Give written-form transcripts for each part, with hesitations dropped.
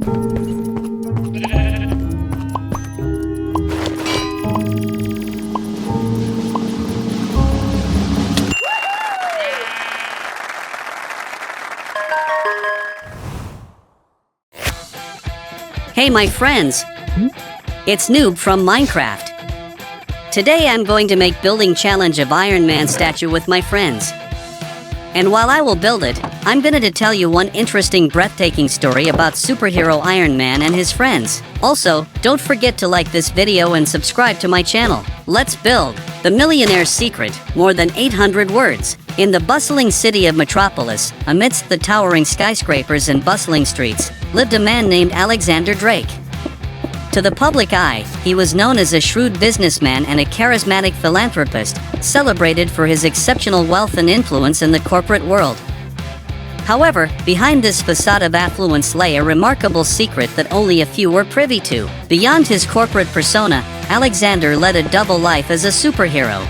Hey my friends! It's Noob from Minecraft. Today I'm going to make building challenge of Iron Man statue with my friends. And while I will build it, I'm going to tell you one interesting breathtaking story about superhero Iron Man and his friends. Also, don't forget to like this video and subscribe to my channel. Let's build! The Millionaire's Secret, more than 800 words. In the bustling city of Metropolis, amidst the towering skyscrapers and bustling streets, lived a man named Alexander Drake. To the public eye, he was known as a shrewd businessman and a charismatic philanthropist, celebrated for his exceptional wealth and influence in the corporate world. However, behind this facade of affluence lay a remarkable secret that only a few were privy to. Beyond his corporate persona, Alexander led a double life as a superhero.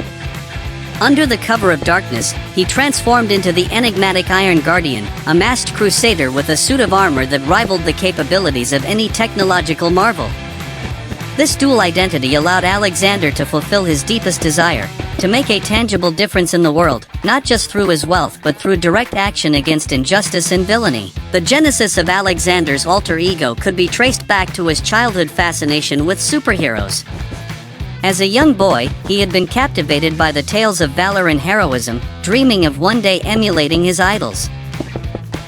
Under the cover of darkness, he transformed into the enigmatic Iron Guardian, a masked crusader with a suit of armor that rivaled the capabilities of any technological marvel. This dual identity allowed Alexander to fulfill his deepest desire, to make a tangible difference in the world, not just through his wealth but through direct action against injustice and villainy. The genesis of Alexander's alter ego could be traced back to his childhood fascination with superheroes. As a young boy, he had been captivated by the tales of valor and heroism, dreaming of one day emulating his idols.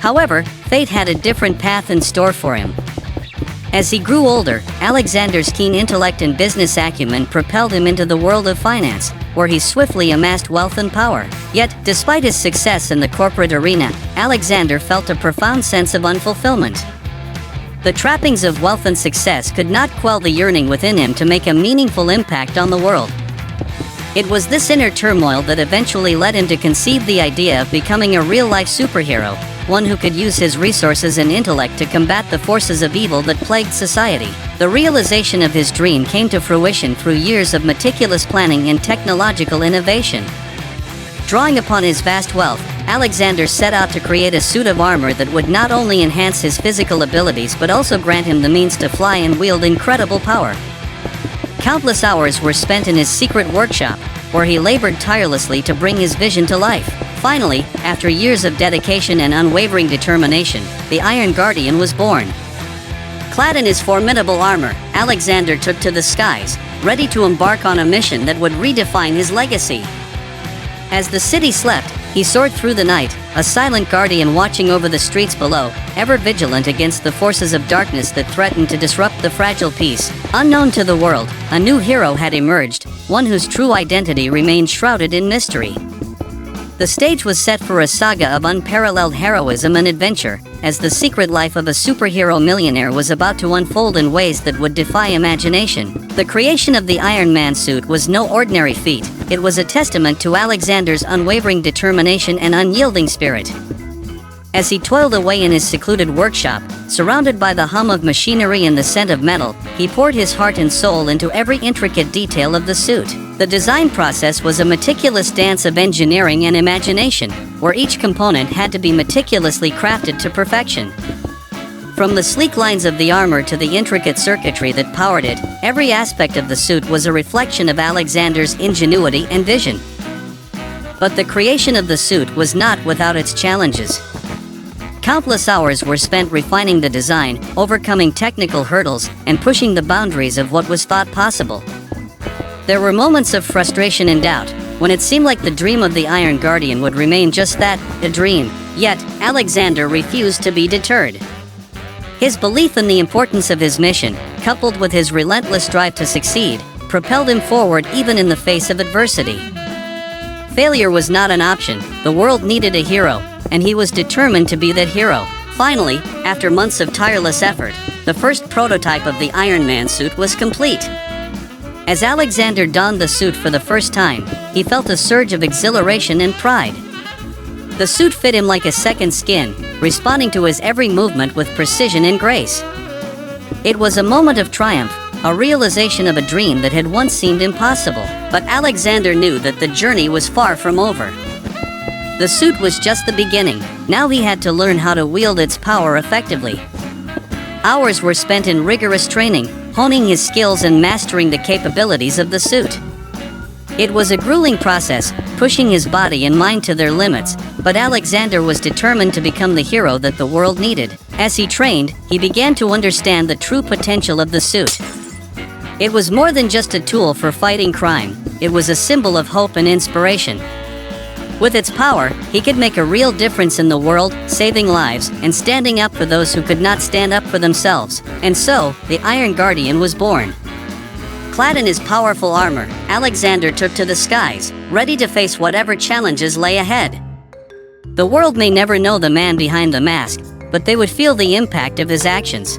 However, fate had a different path in store for him. As he grew older, Alexander's keen intellect and business acumen propelled him into the world of finance, where he swiftly amassed wealth and power. Yet, despite his success in the corporate arena, Alexander felt a profound sense of unfulfillment. The trappings of wealth and success could not quell the yearning within him to make a meaningful impact on the world. It was this inner turmoil that eventually led him to conceive the idea of becoming a real-life superhero, one who could use his resources and intellect to combat the forces of evil that plagued society. The realization of his dream came to fruition through years of meticulous planning and technological innovation. Drawing upon his vast wealth, Alexander set out to create a suit of armor that would not only enhance his physical abilities but also grant him the means to fly and wield incredible power. Countless hours were spent in his secret workshop, where he labored tirelessly to bring his vision to life. Finally, after years of dedication and unwavering determination, the Iron Guardian was born. Clad in his formidable armor, Alexander took to the skies, ready to embark on a mission that would redefine his legacy. As the city slept, he soared through the night, a silent guardian watching over the streets below, ever vigilant against the forces of darkness that threatened to disrupt the fragile peace. Unknown to the world, a new hero had emerged, one whose true identity remained shrouded in mystery. The stage was set for a saga of unparalleled heroism and adventure, as the secret life of a superhero millionaire was about to unfold in ways that would defy imagination. The creation of the Iron Man suit was no ordinary feat. It was a testament to Alexander's unwavering determination and unyielding spirit. As he toiled away in his secluded workshop, surrounded by the hum of machinery and the scent of metal, he poured his heart and soul into every intricate detail of the suit. The design process was a meticulous dance of engineering and imagination, where each component had to be meticulously crafted to perfection. From the sleek lines of the armor to the intricate circuitry that powered it, every aspect of the suit was a reflection of Alexander's ingenuity and vision. But the creation of the suit was not without its challenges. Countless hours were spent refining the design, overcoming technical hurdles, and pushing the boundaries of what was thought possible. There were moments of frustration and doubt, when it seemed like the dream of the Iron Guardian would remain just that, a dream. Yet, Alexander refused to be deterred. His belief in the importance of his mission, coupled with his relentless drive to succeed, propelled him forward even in the face of adversity. Failure was not an option. The world needed a hero, and he was determined to be that hero. Finally, after months of tireless effort, the first prototype of the Iron Man suit was complete. As Alexander donned the suit for the first time, he felt a surge of exhilaration and pride. The suit fit him like a second skin, responding to his every movement with precision and grace. It was a moment of triumph, a realization of a dream that had once seemed impossible. But Alexander knew that the journey was far from over. The suit was just the beginning. Now he had to learn how to wield its power effectively. Hours were spent in rigorous training, honing his skills and mastering the capabilities of the suit. It was a grueling process, pushing his body and mind to their limits, but Alexander was determined to become the hero that the world needed. As he trained, he began to understand the true potential of the suit. It was more than just a tool for fighting crime, it was a symbol of hope and inspiration. With its power, he could make a real difference in the world, saving lives, and standing up for those who could not stand up for themselves. And so, the Iron Guardian was born. Clad in his powerful armor, Alexander took to the skies, ready to face whatever challenges lay ahead. The world may never know the man behind the mask, but they would feel the impact of his actions.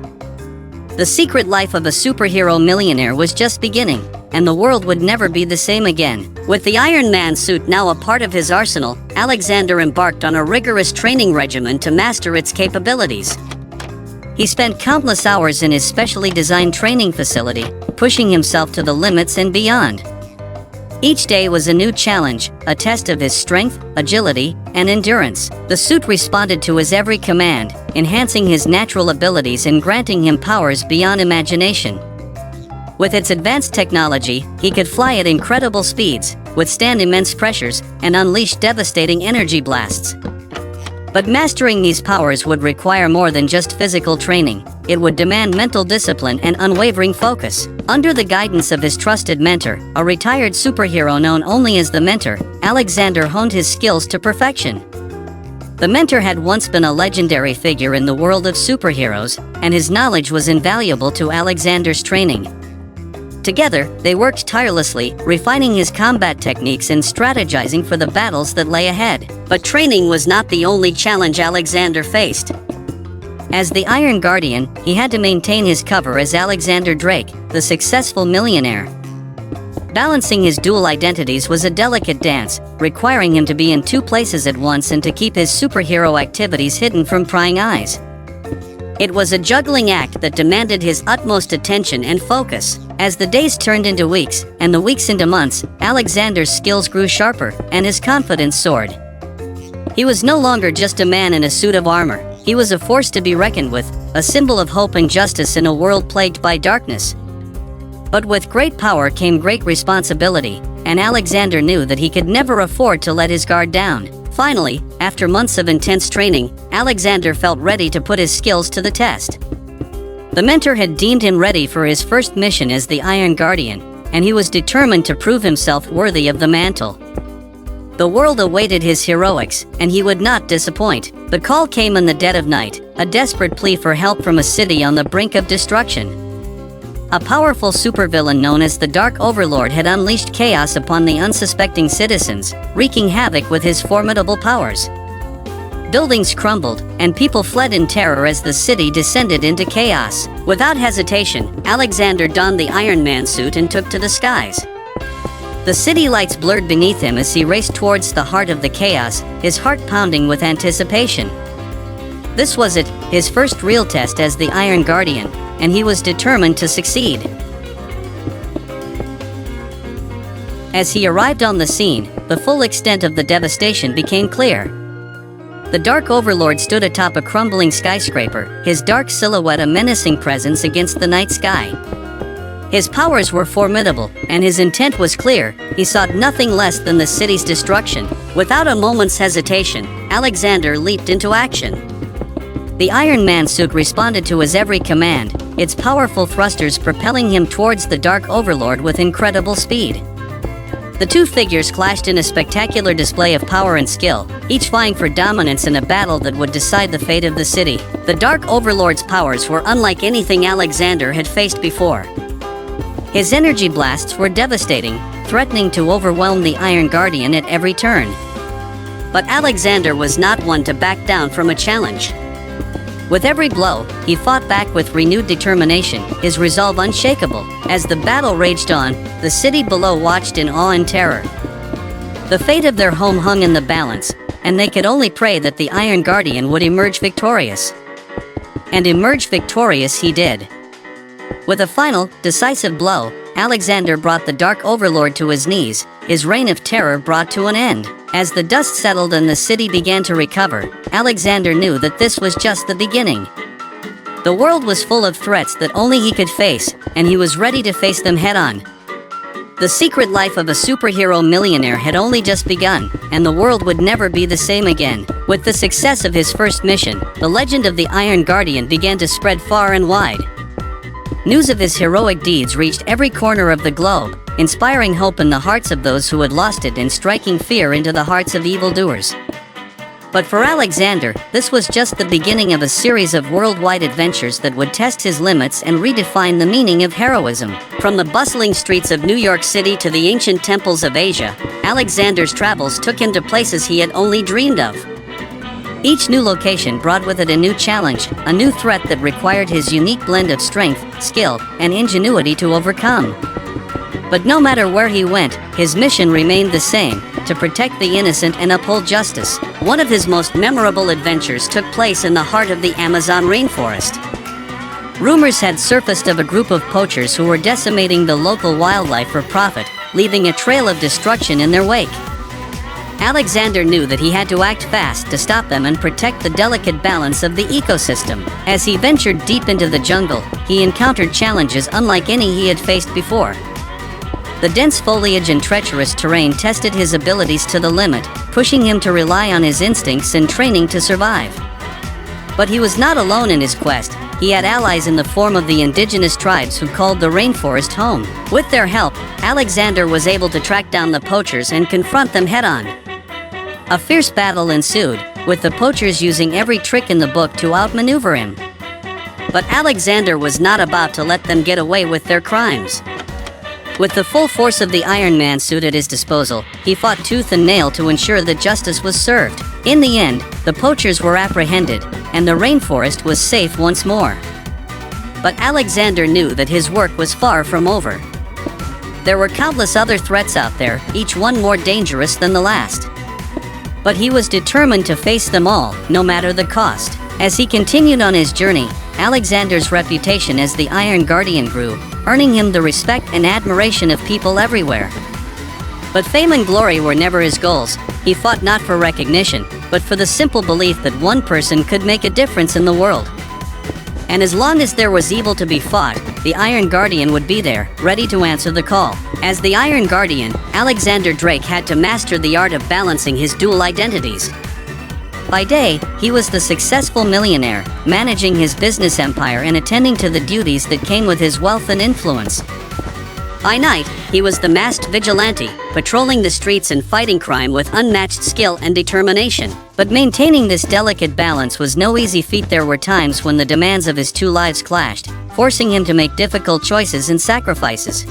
The secret life of a superhero millionaire was just beginning, and the world would never be the same again. With the Iron Man suit now a part of his arsenal, Alexander embarked on a rigorous training regimen to master its capabilities. He spent countless hours in his specially designed training facility, pushing himself to the limits and beyond. Each day was a new challenge, a test of his strength, agility, and endurance. The suit responded to his every command, enhancing his natural abilities and granting him powers beyond imagination. With its advanced technology, he could fly at incredible speeds, withstand immense pressures, and unleash devastating energy blasts. But mastering these powers would require more than just physical training. It would demand mental discipline and unwavering focus. Under the guidance of his trusted mentor, a retired superhero known only as the Mentor, Alexander honed his skills to perfection. The Mentor had once been a legendary figure in the world of superheroes, and his knowledge was invaluable to Alexander's training. Together, they worked tirelessly, refining his combat techniques and strategizing for the battles that lay ahead. But training was not the only challenge Alexander faced. As the Iron Guardian, he had to maintain his cover as Alexander Drake, the successful millionaire. Balancing his dual identities was a delicate dance, requiring him to be in two places at once and to keep his superhero activities hidden from prying eyes. It was a juggling act that demanded his utmost attention and focus. As the days turned into weeks, and the weeks into months, Alexander's skills grew sharper, and his confidence soared. He was no longer just a man in a suit of armor. He was a force to be reckoned with, a symbol of hope and justice in a world plagued by darkness. But with great power came great responsibility, and Alexander knew that he could never afford to let his guard down. Finally, after months of intense training, Alexander felt ready to put his skills to the test. The Mentor had deemed him ready for his first mission as the Iron Guardian, and he was determined to prove himself worthy of the mantle. The world awaited his heroics, and he would not disappoint. The call came in the dead of night, a desperate plea for help from a city on the brink of destruction. A powerful supervillain known as the Dark Overlord had unleashed chaos upon the unsuspecting citizens, wreaking havoc with his formidable powers. Buildings crumbled, and people fled in terror as the city descended into chaos. Without hesitation, Alexander donned the Iron Man suit and took to the skies. The city lights blurred beneath him as he raced towards the heart of the chaos, his heart pounding with anticipation. This was it, his first real test as the Iron Guardian, and he was determined to succeed. As he arrived on the scene, the full extent of the devastation became clear. The Dark Overlord stood atop a crumbling skyscraper, his dark silhouette a menacing presence against the night sky. His powers were formidable, and his intent was clear. He sought nothing less than the city's destruction. Without a moment's hesitation, Alexander leaped into action. The Iron Man suit responded to his every command, its powerful thrusters propelling him towards the Dark Overlord with incredible speed. The two figures clashed in a spectacular display of power and skill, each vying for dominance in a battle that would decide the fate of the city. The Dark Overlord's powers were unlike anything Alexander had faced before. His energy blasts were devastating, threatening to overwhelm the Iron Guardian at every turn. But Alexander was not one to back down from a challenge. With every blow, he fought back with renewed determination, his resolve unshakable. As the battle raged on, the city below watched in awe and terror. The fate of their home hung in the balance, and they could only pray that the Iron Guardian would emerge victorious. And emerge victorious he did. With a final, decisive blow, Alexander brought the Dark Overlord to his knees, his reign of terror brought to an end. As the dust settled and the city began to recover, Alexander knew that this was just the beginning. The world was full of threats that only he could face, and he was ready to face them head-on. The secret life of a superhero millionaire had only just begun, and the world would never be the same again. With the success of his first mission, the legend of the Iron Guardian began to spread far and wide. News of his heroic deeds reached every corner of the globe, inspiring hope in the hearts of those who had lost it and striking fear into the hearts of evildoers. But for Alexander, this was just the beginning of a series of worldwide adventures that would test his limits and redefine the meaning of heroism. From the bustling streets of New York City to the ancient temples of Asia, Alexander's travels took him to places he had only dreamed of. Each new location brought with it a new challenge, a new threat that required his unique blend of strength, skill, and ingenuity to overcome. But no matter where he went, his mission remained the same: to protect the innocent and uphold justice. One of his most memorable adventures took place in the heart of the Amazon rainforest. Rumors had surfaced of a group of poachers who were decimating the local wildlife for profit, leaving a trail of destruction in their wake. Alexander knew that he had to act fast to stop them and protect the delicate balance of the ecosystem. As he ventured deep into the jungle, he encountered challenges unlike any he had faced before. The dense foliage and treacherous terrain tested his abilities to the limit, pushing him to rely on his instincts and training to survive. But he was not alone in his quest. He had allies in the form of the indigenous tribes who called the rainforest home. With their help, Alexander was able to track down the poachers and confront them head-on. A fierce battle ensued, with the poachers using every trick in the book to outmaneuver him. But Alexander was not about to let them get away with their crimes. With the full force of the Iron Man suit at his disposal, he fought tooth and nail to ensure that justice was served. In the end, the poachers were apprehended, and the rainforest was safe once more. But Alexander knew that his work was far from over. There were countless other threats out there, each one more dangerous than the last. But he was determined to face them all, no matter the cost. As he continued on his journey, Alexander's reputation as the Iron Guardian grew, earning him the respect and admiration of people everywhere. But fame and glory were never his goals. He fought not for recognition, but for the simple belief that one person could make a difference in the world. And as long as there was evil to be fought, the Iron Guardian would be there, ready to answer the call. As the Iron Guardian, Alexander Drake had to master the art of balancing his dual identities. By day, he was the successful millionaire, managing his business empire and attending to the duties that came with his wealth and influence. By night, he was the masked vigilante, patrolling the streets and fighting crime with unmatched skill and determination. But maintaining this delicate balance was no easy feat. There were times when the demands of his two lives clashed, forcing him to make difficult choices and sacrifices.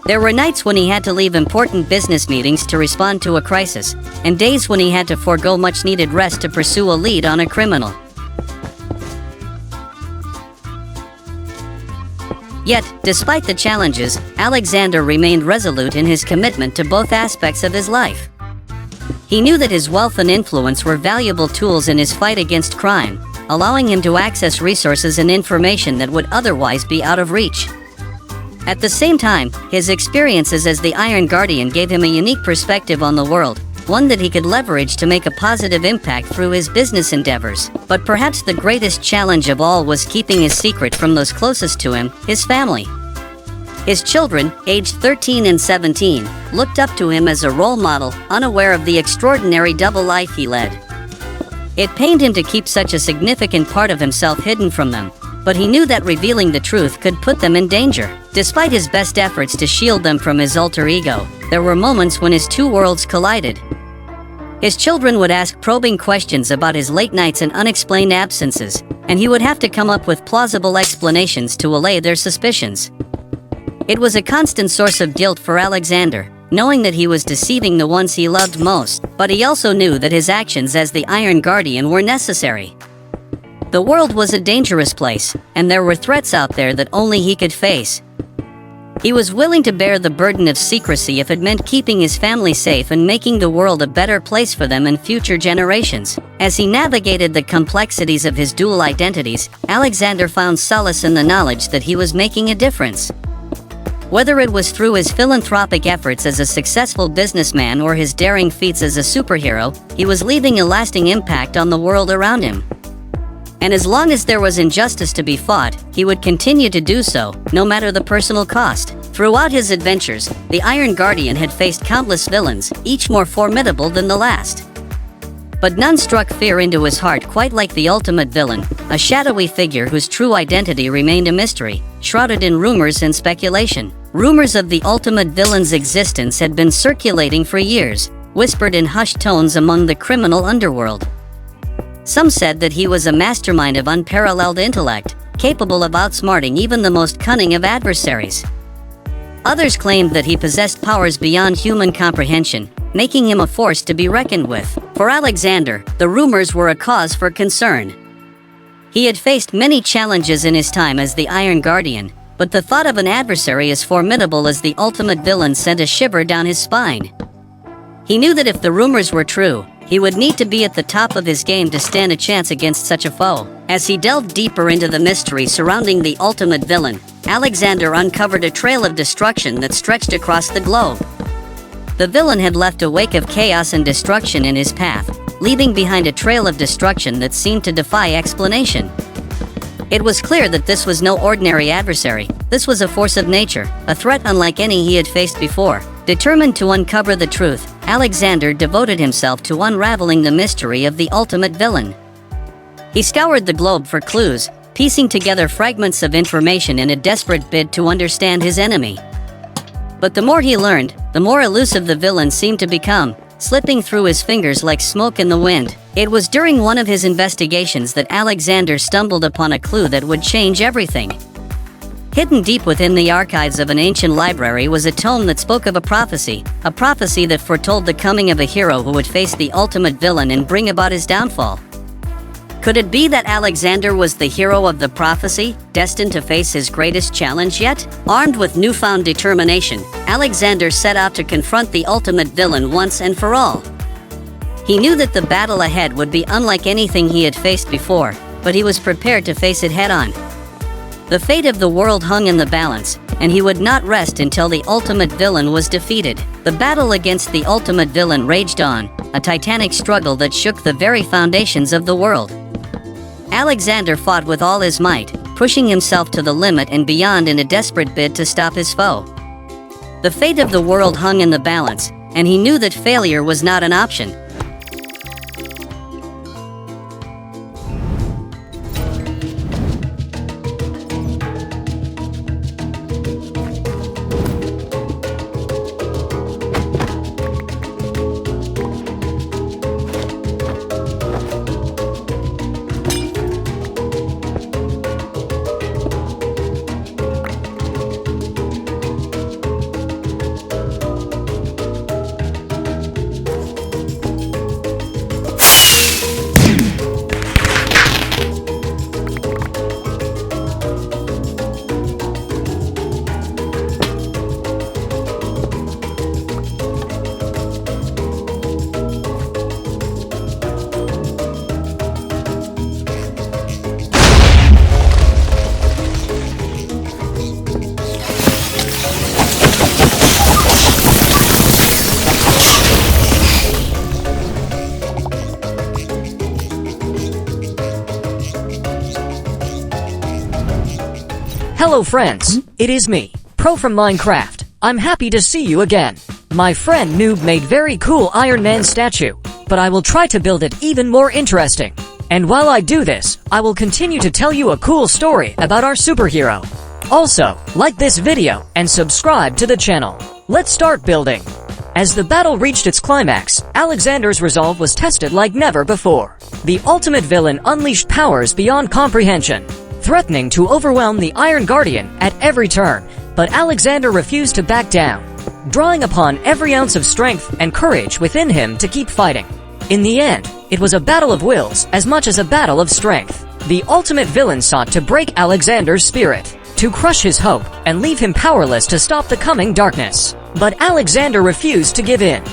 There were nights when he had to leave important business meetings to respond to a crisis, and days when he had to forego much-needed rest to pursue a lead on a criminal. Yet, despite the challenges, Alexander remained resolute in his commitment to both aspects of his life. He knew that his wealth and influence were valuable tools in his fight against crime, allowing him to access resources and information that would otherwise be out of reach. At the same time, his experiences as the Iron Guardian gave him a unique perspective on the world, one that he could leverage to make a positive impact through his business endeavors. But perhaps the greatest challenge of all was keeping his secret from those closest to him, his family. His children, aged 13 and 17, looked up to him as a role model, unaware of the extraordinary double life he led. It pained him to keep such a significant part of himself hidden from them, but he knew that revealing the truth could put them in danger. Despite his best efforts to shield them from his alter ego, there were moments when his two worlds collided. His children would ask probing questions about his late nights and unexplained absences, and he would have to come up with plausible explanations to allay their suspicions. It was a constant source of guilt for Alexander, knowing that he was deceiving the ones he loved most, but he also knew that his actions as the Iron Guardian were necessary. The world was a dangerous place, and there were threats out there that only he could face. He was willing to bear the burden of secrecy if it meant keeping his family safe and making the world a better place for them and future generations. As he navigated the complexities of his dual identities, Alexander found solace in the knowledge that he was making a difference. Whether it was through his philanthropic efforts as a successful businessman or his daring feats as a superhero, he was leaving a lasting impact on the world around him. And as long as there was injustice to be fought, he would continue to do so, no matter the personal cost. Throughout his adventures, the Iron Guardian had faced countless villains, each more formidable than the last. But none struck fear into his heart quite like the ultimate villain, a shadowy figure whose true identity remained a mystery, shrouded in rumors and speculation. Rumors of the ultimate villain's existence had been circulating for years, whispered in hushed tones among the criminal underworld. Some said that he was a mastermind of unparalleled intellect, capable of outsmarting even the most cunning of adversaries. Others claimed that he possessed powers beyond human comprehension, making him a force to be reckoned with. For Alexander, the rumors were a cause for concern. He had faced many challenges in his time as the Iron Guardian, but the thought of an adversary as formidable as the ultimate villain sent a shiver down his spine. He knew that if the rumors were true, he would need to be at the top of his game to stand a chance against such a foe. As he delved deeper into the mystery surrounding the ultimate villain, Alexander uncovered a trail of destruction that stretched across the globe. The villain had left a wake of chaos and destruction in his path, leaving behind a trail of destruction that seemed to defy explanation. It was clear that this was no ordinary adversary. This was a force of nature, a threat unlike any he had faced before. Determined to uncover the truth, Alexander devoted himself to unraveling the mystery of the ultimate villain. He scoured the globe for clues, piecing together fragments of information in a desperate bid to understand his enemy. But the more he learned, the more elusive the villain seemed to become, slipping through his fingers like smoke in the wind. It was during one of his investigations that Alexander stumbled upon a clue that would change everything. Hidden deep within the archives of an ancient library was a tome that spoke of a prophecy that foretold the coming of a hero who would face the ultimate villain and bring about his downfall. Could it be that Alexander was the hero of the prophecy, destined to face his greatest challenge yet? Armed with newfound determination, Alexander set out to confront the ultimate villain once and for all. He knew that the battle ahead would be unlike anything he had faced before, but he was prepared to face it head-on. The fate of the world hung in the balance, and he would not rest until the ultimate villain was defeated. The battle against the ultimate villain raged on, a titanic struggle that shook the very foundations of the world. Alexander fought with all his might, pushing himself to the limit and beyond in a desperate bid to stop his foe. The fate of the world hung in the balance, and he knew that failure was not an option. Hello friends, it is me, Pro from Minecraft. I'm happy to see you again. My friend Noob made very cool Iron Man statue, but I will try to build it even more interesting. And while I do this, I will continue to tell you a cool story about our superhero. Also, like this video and subscribe to the channel. Let's start building. As the battle reached its climax, Alexander's resolve was tested like never before. The ultimate villain unleashed powers beyond comprehension, threatening to overwhelm the Iron Guardian at every turn, but Alexander refused to back down, drawing upon every ounce of strength and courage within him to keep fighting. In the end, it was a battle of wills as much as a battle of strength. The ultimate villain sought to break Alexander's spirit, to crush his hope and leave him powerless to stop the coming darkness. But Alexander refused to give in,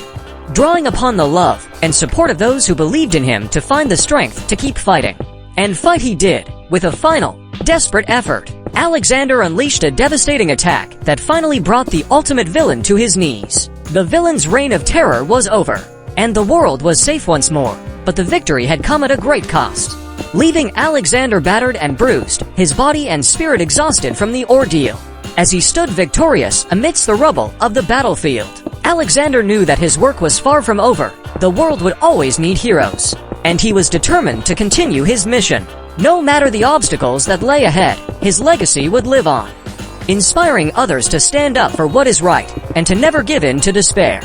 drawing upon the love and support of those who believed in him to find the strength to keep fighting. And fight he did, with a final, desperate effort. Alexander unleashed a devastating attack that finally brought the ultimate villain to his knees. The villain's reign of terror was over, and the world was safe once more, but the victory had come at a great cost. leaving Alexander battered and bruised, his body and spirit exhausted from the ordeal. As he stood victorious amidst the rubble of the battlefield, Alexander knew that his work was far from over. The world would always need heroes, and he was determined to continue his mission. No matter the obstacles that lay ahead, his legacy would live on, inspiring others to stand up for what is right and to never give in to despair.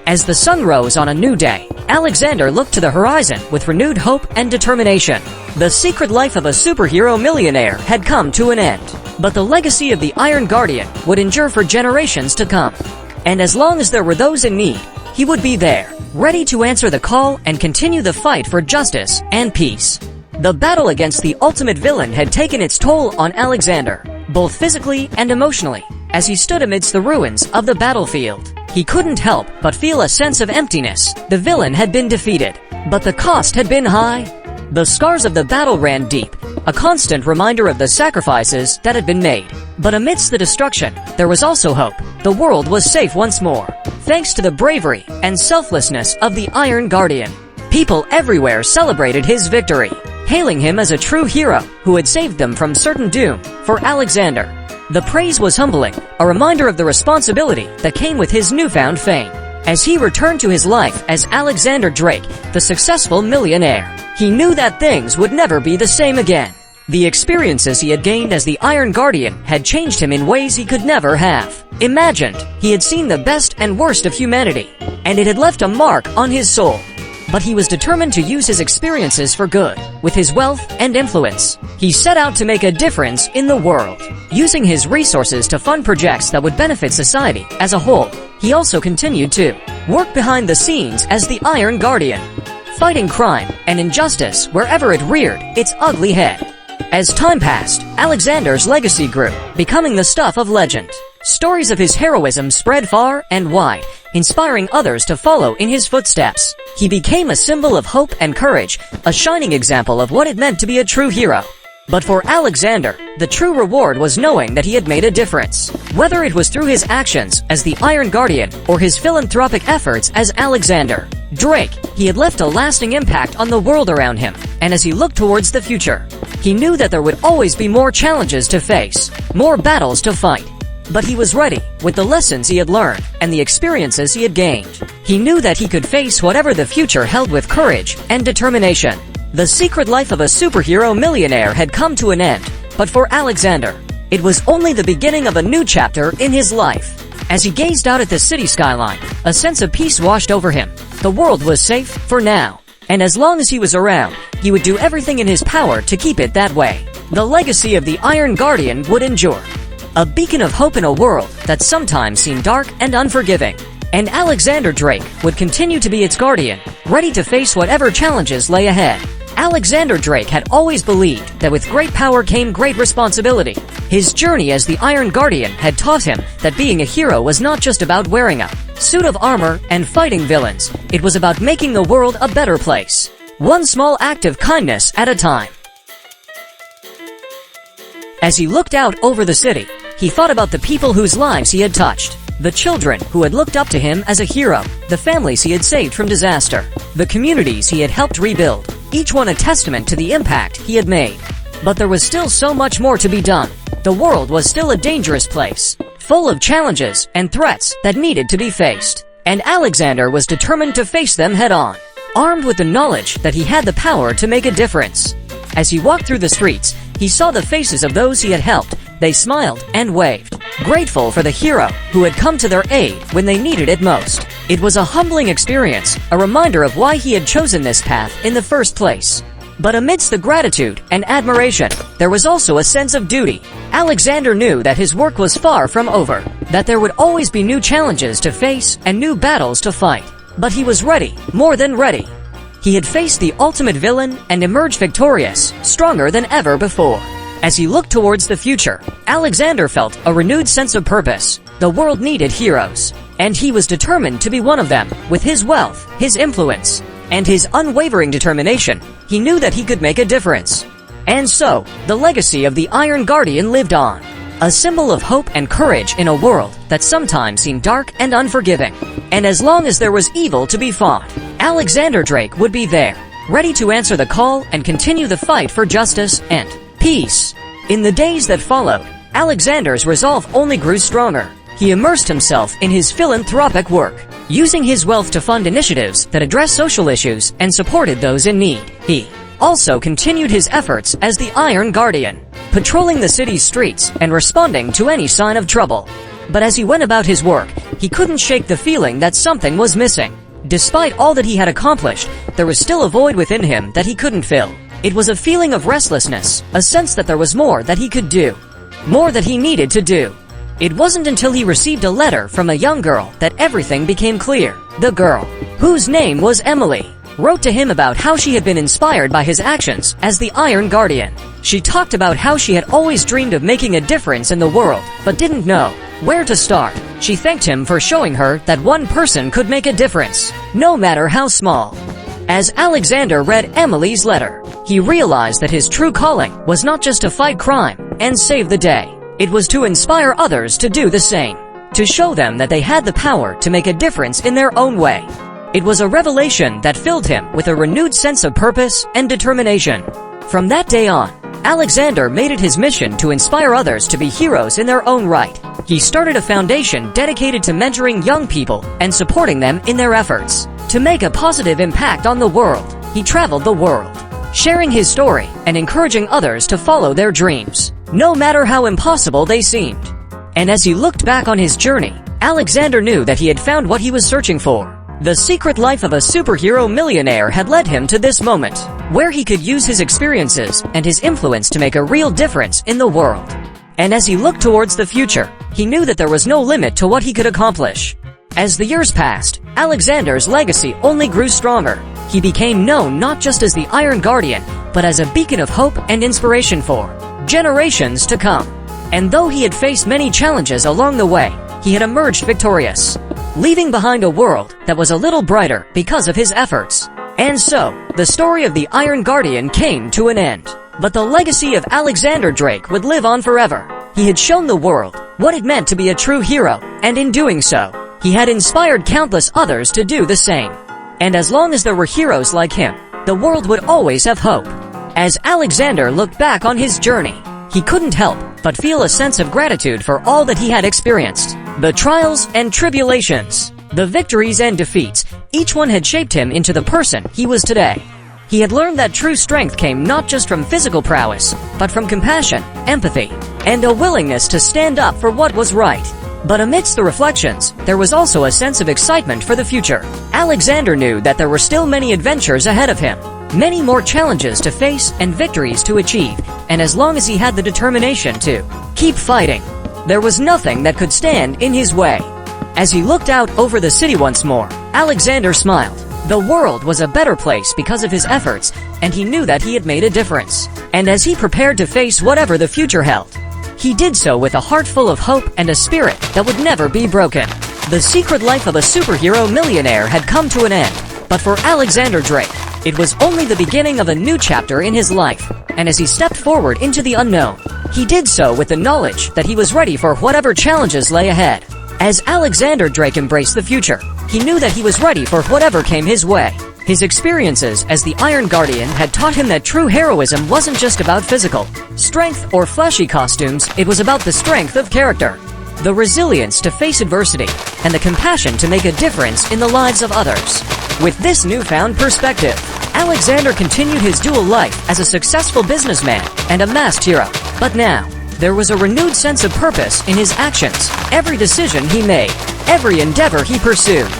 As the sun rose on a new day, Alexander looked to the horizon with renewed hope and determination. The secret life of a superhero millionaire had come to an end, but the legacy of the Iron Guardian would endure for generations to come. And as long as there were those in need, he would be there, ready to answer the call and continue the fight for justice and peace. The battle against the ultimate villain had taken its toll on Alexander, both physically and emotionally. As he stood amidst the ruins of the battlefield, he couldn't help but feel a sense of emptiness. The villain had been defeated, but the cost had been high. The scars of the battle ran deep, a constant reminder of the sacrifices that had been made. But amidst the destruction, there was also hope. The world was safe once more, thanks to the bravery and selflessness of the Iron Guardian. People everywhere celebrated his victory, hailing him as a true hero who had saved them from certain doom. For Alexander, the praise was humbling, a reminder of the responsibility that came with his newfound fame. As he returned to his life as Alexander Drake, the successful millionaire, he knew that things would never be the same again. The experiences he had gained as the Iron Guardian had changed him in ways he could never have imagined. He had seen the best and worst of humanity, and it had left a mark on his soul. But he was determined to use his experiences for good. With his wealth and influence, he set out to make a difference in the world, using his resources to fund projects that would benefit society as a whole. He also continued to work behind the scenes as the Iron Guardian, fighting crime and injustice wherever it reared its ugly head. As time passed, Alexander's legacy grew, becoming the stuff of legend. Stories of his heroism spread far and wide, inspiring others to follow in his footsteps. He became a symbol of hope and courage, a shining example of what it meant to be a true hero. But for Alexander, the true reward was knowing that he had made a difference. Whether it was through his actions as the Iron Guardian or his philanthropic efforts as Alexander Drake, he had left a lasting impact on the world around him. And as he looked towards the future, he knew that there would always be more challenges to face, more battles to fight. But he was ready, with the lessons he had learned and the experiences he had gained. He knew that he could face whatever the future held with courage and determination. The secret life of a superhero millionaire had come to an end, but for Alexander, it was only the beginning of a new chapter in his life. As he gazed out at the city skyline, a sense of peace washed over him. The world was safe for now, and as long as he was around, he would do everything in his power to keep it that way. The legacy of the Iron Guardian would endure, a beacon of hope in a world that sometimes seemed dark and unforgiving. And Alexander Drake would continue to be its guardian, ready to face whatever challenges lay ahead. Alexander Drake had always believed that with great power came great responsibility. His journey as the Iron Guardian had taught him that being a hero was not just about wearing a suit of armor and fighting villains. It was about making the world a better place, one small act of kindness at a time. As he looked out over the city, he thought about the people whose lives he had touched. The children who had looked up to him as a hero, the families he had saved from disaster, the communities he had helped rebuild, each one a testament to the impact he had made. But there was still so much more to be done. The world was still a dangerous place, full of challenges and threats that needed to be faced. And Alexander was determined to face them head-on, armed with the knowledge that he had the power to make a difference. As he walked through the streets, he saw the faces of those he had helped. They smiled and waved, grateful for the hero who had come to their aid when they needed it most. It was a humbling experience, a reminder of why he had chosen this path in the first place. But amidst the gratitude and admiration, there was also a sense of duty. Alexander knew that his work was far from over, that there would always be new challenges to face and new battles to fight. But he was ready, more than ready. He had faced the ultimate villain and emerged victorious, stronger than ever before. As he looked towards the future, Alexander felt a renewed sense of purpose. The world needed heroes, and he was determined to be one of them. With his wealth, his influence, and his unwavering determination, he knew that he could make a difference. And so, the legacy of the Iron Guardian lived on, a symbol of hope and courage in a world that sometimes seemed dark and unforgiving. And as long as there was evil to be fought, Alexander Drake would be there, ready to answer the call and continue the fight for justice and peace. In the days that followed, Alexander's resolve only grew stronger. He immersed himself in his philanthropic work, using his wealth to fund initiatives that address social issues and supported those in need. He also continued his efforts as the Iron Guardian, patrolling the city's streets and responding to any sign of trouble. But as he went about his work, he couldn't shake the feeling that something was missing. Despite all that he had accomplished, there was still a void within him that he couldn't fill. It was a feeling of restlessness, a sense that there was more that he could do, more that he needed to do. It wasn't until he received a letter from a young girl that everything became clear. The girl, whose name was Emily, wrote to him about how she had been inspired by his actions as the Iron Guardian. She talked about how she had always dreamed of making a difference in the world, but didn't know where to start. She thanked him for showing her that one person could make a difference, no matter how small. As Alexander read Emily's letter, he realized that his true calling was not just to fight crime and save the day. It was to inspire others to do the same, to show them that they had the power to make a difference in their own way. It was a revelation that filled him with a renewed sense of purpose and determination. From that day on, Alexander made it his mission to inspire others to be heroes in their own right. He started a foundation dedicated to mentoring young people and supporting them in their efforts to make a positive impact on the world. He traveled the world, sharing his story and encouraging others to follow their dreams, no matter how impossible they seemed. And as he looked back on his journey, Alexander knew that he had found what he was searching for. The secret life of a superhero millionaire had led him to this moment, where he could use his experiences and his influence to make a real difference in the world. And as he looked towards the future, he knew that there was no limit to what he could accomplish. As the years passed, Alexander's legacy only grew stronger. He became known not just as the Iron Guardian, but as a beacon of hope and inspiration for generations to come. And though he had faced many challenges along the way, he had emerged victorious, leaving behind a world that was a little brighter because of his efforts. And so, the story of the Iron Guardian came to an end. But the legacy of Alexander Drake would live on forever. He had shown the world what it meant to be a true hero, and in doing so, he had inspired countless others to do the same. And as long as there were heroes like him, the world would always have hope. As Alexander looked back on his journey, he couldn't help but feel a sense of gratitude for all that he had experienced. The trials and tribulations, the victories and defeats, each one had shaped him into the person he was today. He had learned that true strength came not just from physical prowess, but from compassion, empathy, and a willingness to stand up for what was right. But amidst the reflections, there was also a sense of excitement for the future. Alexander knew that there were still many adventures ahead of him, many more challenges to face and victories to achieve, and as long as he had the determination to keep fighting, there was nothing that could stand in his way. As he looked out over the city once more, Alexander smiled. The world was a better place because of his efforts, and he knew that he had made a difference. And as he prepared to face whatever the future held, he did so with a heart full of hope and a spirit that would never be broken. The secret life of a superhero millionaire had come to an end, but for Alexander Drake, it was only the beginning of a new chapter in his life. And as he stepped forward into the unknown, he did so with the knowledge that he was ready for whatever challenges lay ahead. As Alexander Drake embraced the future, he knew that he was ready for whatever came his way. His experiences as the Iron Guardian had taught him that true heroism wasn't just about physical strength or flashy costumes, it was about the strength of character, the resilience to face adversity, and the compassion to make a difference in the lives of others. With this newfound perspective, Alexander continued his dual life as a successful businessman and a masked hero. But now, there was a renewed sense of purpose in his actions. Every decision he made, every endeavor he pursued,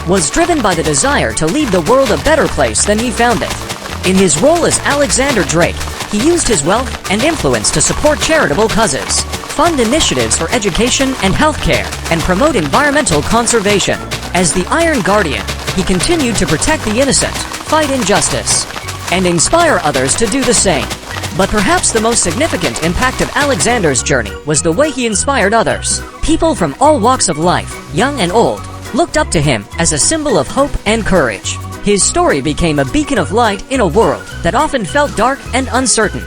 was driven by the desire to leave the world a better place than he found it. In his role as Alexander Drake, he used his wealth and influence to support charitable causes, fund initiatives for education and healthcare, and promote environmental conservation. As the Iron Guardian, he continued to protect the innocent, fight injustice, and inspire others to do the same. But perhaps the most significant impact of Alexander's journey was the way he inspired others. People from all walks of life, young and old, looked up to him as a symbol of hope and courage. His story became a beacon of light in a world that often felt dark and uncertain,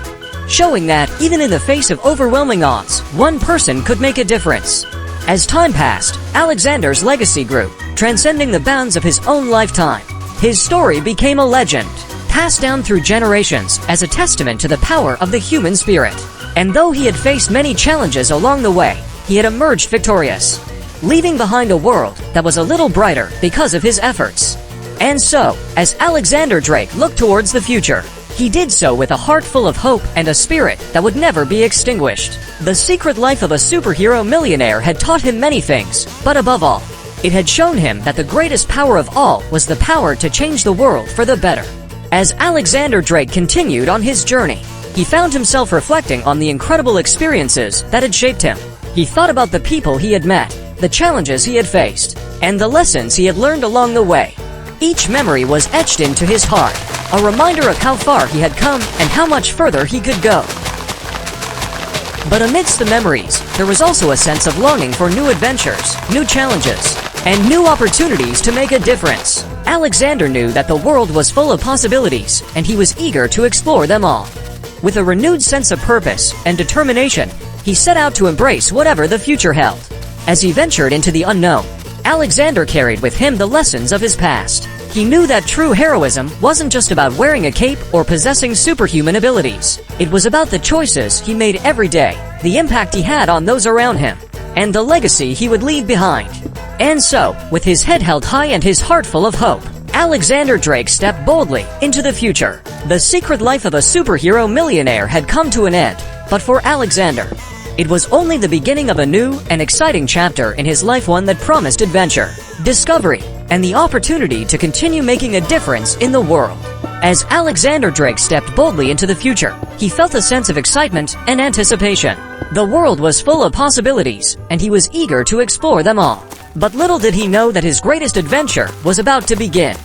showing that even in the face of overwhelming odds, one person could make a difference. As time passed, Alexander's legacy grew, transcending the bounds of his own lifetime. His story became a legend, passed down through generations as a testament to the power of the human spirit. And though he had faced many challenges along the way, he had emerged victorious, leaving behind a world that was a little brighter because of his efforts. And so, as Alexander Drake looked towards the future, he did so with a heart full of hope and a spirit that would never be extinguished. The secret life of a superhero millionaire had taught him many things, but above all, it had shown him that the greatest power of all was the power to change the world for the better. As Alexander Drake continued on his journey, he found himself reflecting on the incredible experiences that had shaped him. He thought about the people he had met, the challenges he had faced, and the lessons he had learned along the way. Each memory was etched into his heart, a reminder of how far he had come and how much further he could go. But amidst the memories, there was also a sense of longing for new adventures, new challenges, and new opportunities to make a difference. Alexander knew that the world was full of possibilities, and he was eager to explore them all. With a renewed sense of purpose and determination, he set out to embrace whatever the future held. As he ventured into the unknown, Alexander carried with him the lessons of his past. He knew that true heroism wasn't just about wearing a cape or possessing superhuman abilities. It was about the choices he made every day, the impact he had on those around him, and the legacy he would leave behind. And so, with his head held high and his heart full of hope, Alexander Drake stepped boldly into the future. The secret life of a superhero millionaire had come to an end, but for Alexander, it was only the beginning of a new and exciting chapter in his life, one that promised adventure, discovery, and the opportunity to continue making a difference in the world. As Alexander Drake stepped boldly into the future, he felt a sense of excitement and anticipation. The world was full of possibilities, and he was eager to explore them all. But little did he know that his greatest adventure was about to begin.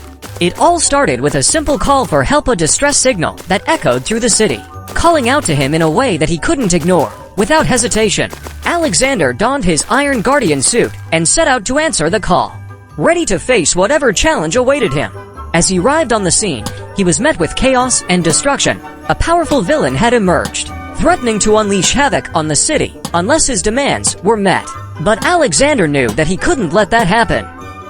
It all started with a simple call for help, a distress signal that echoed through the city, calling out to him in a way that he couldn't ignore. Without hesitation, Alexander donned his Iron Guardian suit and set out to answer the call, ready to face whatever challenge awaited him. As he arrived on the scene, he was met with chaos and destruction. A powerful villain had emerged, threatening to unleash havoc on the city unless his demands were met. But Alexander knew that he couldn't let that happen.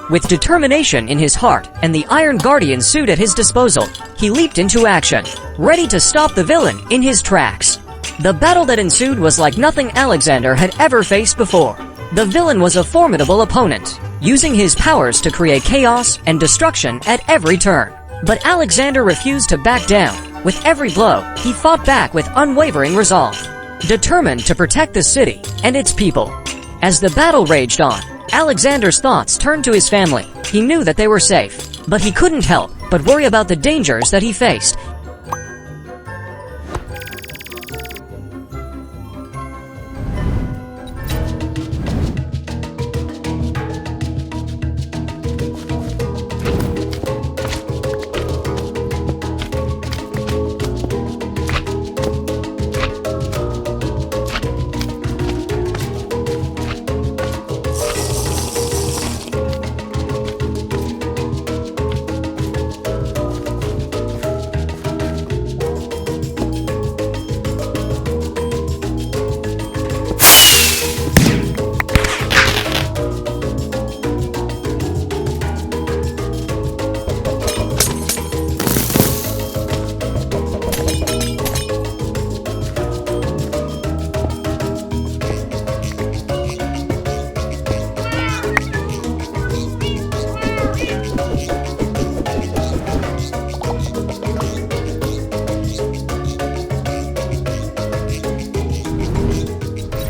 With determination in his heart and the Iron Guardian suit at his disposal, he leaped into action, ready to stop the villain in his tracks. The battle that ensued was like nothing Alexander had ever faced before. The villain was a formidable opponent, using his powers to create chaos and destruction at every turn. But Alexander refused to back down. With every blow, he fought back with unwavering resolve, determined to protect the city and its people. As the battle raged on, Alexander's thoughts turned to his family. He knew that they were safe, but he couldn't help but worry about the dangers that he faced.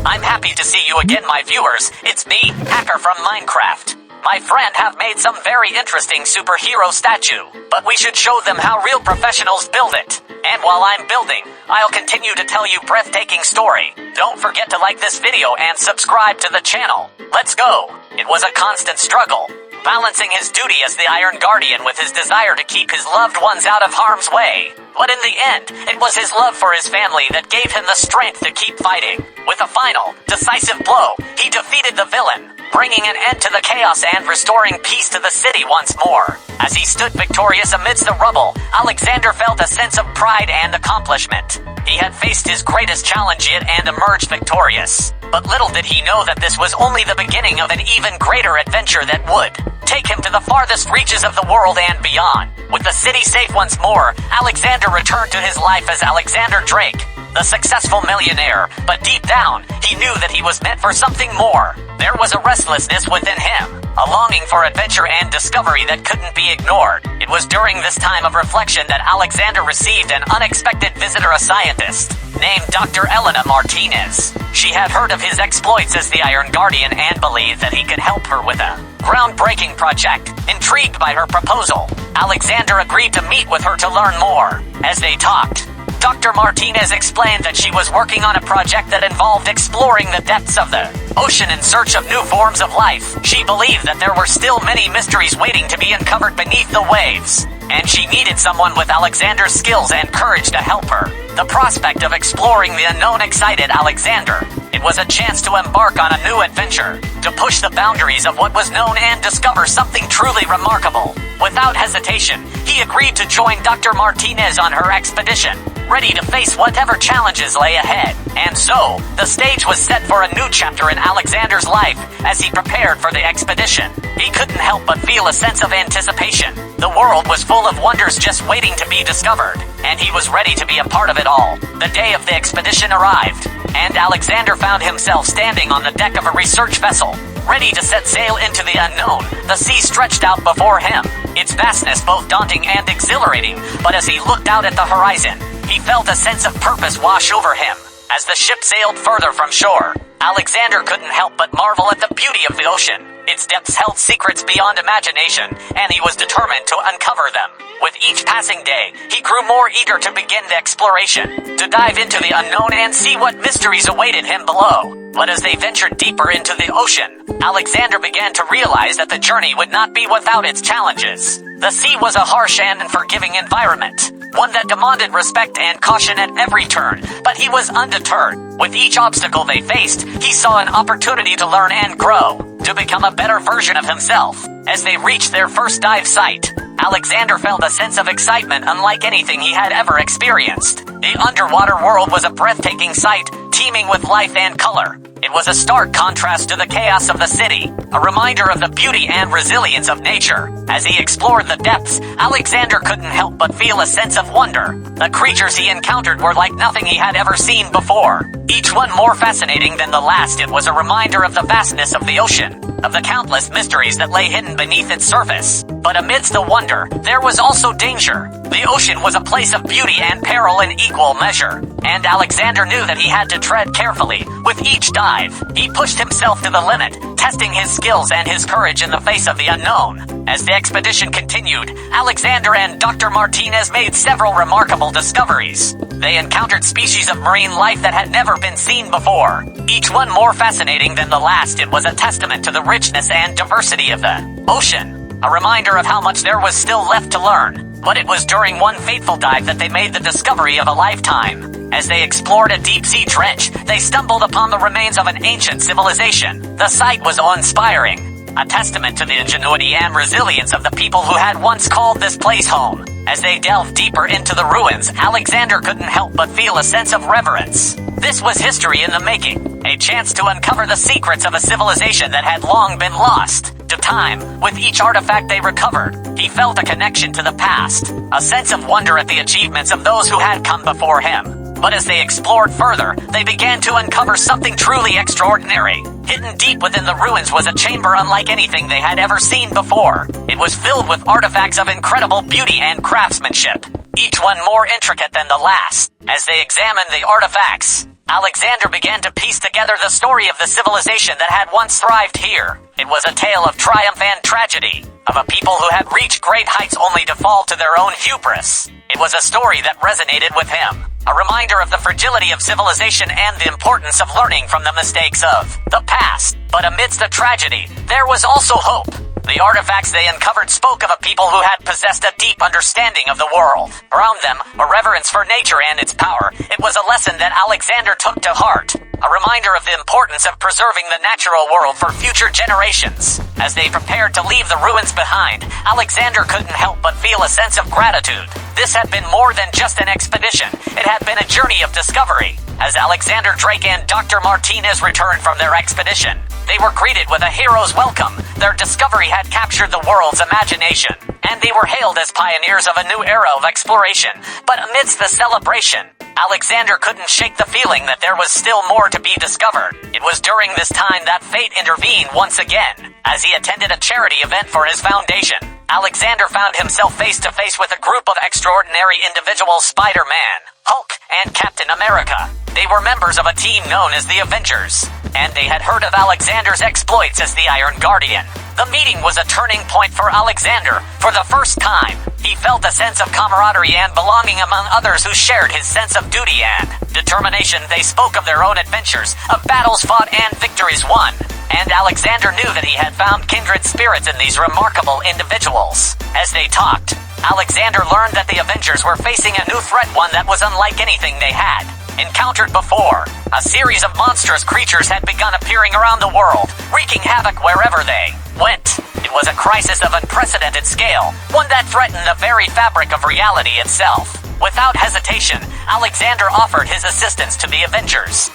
I'm happy to see you again, my viewers. It's me, Hacker from Minecraft. My friend have made some very interesting superhero statue, but we should show them how real professionals build it. And while I'm building, I'll continue to tell you breathtaking story. Don't forget to like this video and subscribe to the channel. Let's go. It was a constant struggle, balancing his duty as the Iron Guardian with his desire to keep his loved ones out of harm's way. But in the end, it was his love for his family that gave him the strength to keep fighting. With a final, decisive blow, he defeated the villain, bringing an end to the chaos and restoring peace to the city once more. As he stood victorious amidst the rubble, Alexander felt a sense of pride and accomplishment. He had faced his greatest challenge yet and emerged victorious. But little did he know that this was only the beginning of an even greater adventure that would take him to the farthest reaches of the world and beyond. With the city safe once more, Alexander returned to his life as Alexander Drake, the successful millionaire, but deep down, he knew that he was meant for something more. There was a restlessness within him, a longing for adventure and discovery that couldn't be ignored. It was during this time of reflection that Alexander received an unexpected visitor, a scientist named Dr. Elena Martinez. She had heard of his exploits as the Iron Guardian and believed that he could help her with a groundbreaking project. Intrigued by her proposal, Alexander agreed to meet with her to learn more. As they talked, Dr. Martinez explained that she was working on a project that involved exploring the depths of the ocean in search of new forms of life. She believed that there were still many mysteries waiting to be uncovered beneath the waves, and she needed someone with Alexander's skills and courage to help her. The prospect of exploring the unknown excited Alexander. It was a chance to embark on a new adventure, to push the boundaries of what was known and discover something truly remarkable. Without hesitation, he agreed to join Dr. Martinez on her expedition, ready to face whatever challenges lay ahead. And so, the stage was set for a new chapter in Alexander's life as he prepared for the expedition. He couldn't help but feel a sense of anticipation. The world was full of wonders just waiting to be discovered, and he was ready to be a part of it all. The day of the expedition arrived, and Alexander found himself standing on the deck of a research vessel, ready to set sail into the unknown. The sea stretched out before him, its vastness both daunting and exhilarating, but as he looked out at the horizon, he felt a sense of purpose wash over him. As the ship sailed further from shore, Alexander couldn't help but marvel at the beauty of the ocean. Its depths held secrets beyond imagination, and he was determined to uncover them. With each passing day, he grew more eager to begin the exploration, to dive into the unknown and see what mysteries awaited him below. But as they ventured deeper into the ocean, Alexander began to realize that the journey would not be without its challenges. The sea was a harsh and unforgiving environment, one that demanded respect and caution at every turn, but he was undeterred. With each obstacle they faced, he saw an opportunity to learn and grow, to become a better version of himself. As they reached their first dive site, Alexander felt a sense of excitement unlike anything he had ever experienced. The underwater world was a breathtaking sight, teeming with life and color. It was a stark contrast to the chaos of the city, a reminder of the beauty and resilience of nature. As he explored the depths, Alexander couldn't help but feel a sense of wonder. The creatures he encountered were like nothing he had ever seen before, each one more fascinating than the last. It was a reminder of the vastness of the ocean, of the countless mysteries that lay hidden beneath its surface. But amidst the wonder, there was also danger. The ocean was a place of beauty and peril in equal measure, and Alexander knew that he had to tread carefully. With each dive, he pushed himself to the limit, testing his skills and his courage in the face of the unknown. As the expedition continued, Alexander and Dr. Martinez made several remarkable discoveries. They encountered species of marine life that had never been seen before, each one more fascinating than the last. It was a testament to the richness and diversity of the ocean, a reminder of how much there was still left to learn. But it was during one fateful dive that they made the discovery of a lifetime. As they explored a deep-sea trench, they stumbled upon the remains of an ancient civilization. The sight was awe-inspiring, a testament to the ingenuity and resilience of the people who had once called this place home. As they delved deeper into the ruins, Alexander couldn't help but feel a sense of reverence. This was history in the making, a chance to uncover the secrets of a civilization that had long been lost to time. With each artifact they recovered, he felt a connection to the past, a sense of wonder at the achievements of those who had come before him. But as they explored further, they began to uncover something truly extraordinary. Hidden deep within the ruins was a chamber unlike anything they had ever seen before. It was filled with artifacts of incredible beauty and craftsmanship, each one more intricate than the last. As they examined the artifacts, Alexander began to piece together the story of the civilization that had once thrived here. It was a tale of triumph and tragedy, of a people who had reached great heights only to fall to their own hubris. It was a story that resonated with him, a reminder of the fragility of civilization and the importance of learning from the mistakes of the past. But amidst the tragedy, there was also hope. The artifacts they uncovered spoke of a people who had possessed a deep understanding of the world. Around them, a reverence for nature and its power. It was a lesson that Alexander took to heart, a reminder of the importance of preserving the natural world for future generations. As they prepared to leave the ruins behind, Alexander couldn't help but feel a sense of gratitude. This had been more than just an expedition. It had been a journey of discovery. As Alexander Drake and Dr. Martinez returned from their expedition, they were greeted with a hero's welcome. Their discovery had captured the world's imagination, and they were hailed as pioneers of a new era of exploration. But amidst the celebration, Alexander couldn't shake the feeling that there was still more to be discovered. It was during this time that fate intervened once again. As he attended a charity event for his foundation, Alexander found himself face to face with a group of extraordinary individuals: Spider-Man, Hulk, and Captain America. They were members of a team known as the Avengers, and they had heard of Alexander's exploits as the Iron Guardian. The meeting was a turning point for Alexander. For the first time, he felt a sense of camaraderie and belonging among others who shared his sense of duty and determination. They spoke of their own adventures, of battles fought and victories won, and Alexander knew that he had found kindred spirits in these remarkable individuals. As they talked, Alexander learned that the Avengers were facing a new threat, one that was unlike anything they had encountered before. A series of monstrous creatures had begun appearing around the world, wreaking havoc wherever they went. It was a crisis of unprecedented scale, one that threatened the very fabric of reality itself. Without hesitation, Alexander offered his assistance to the Avengers.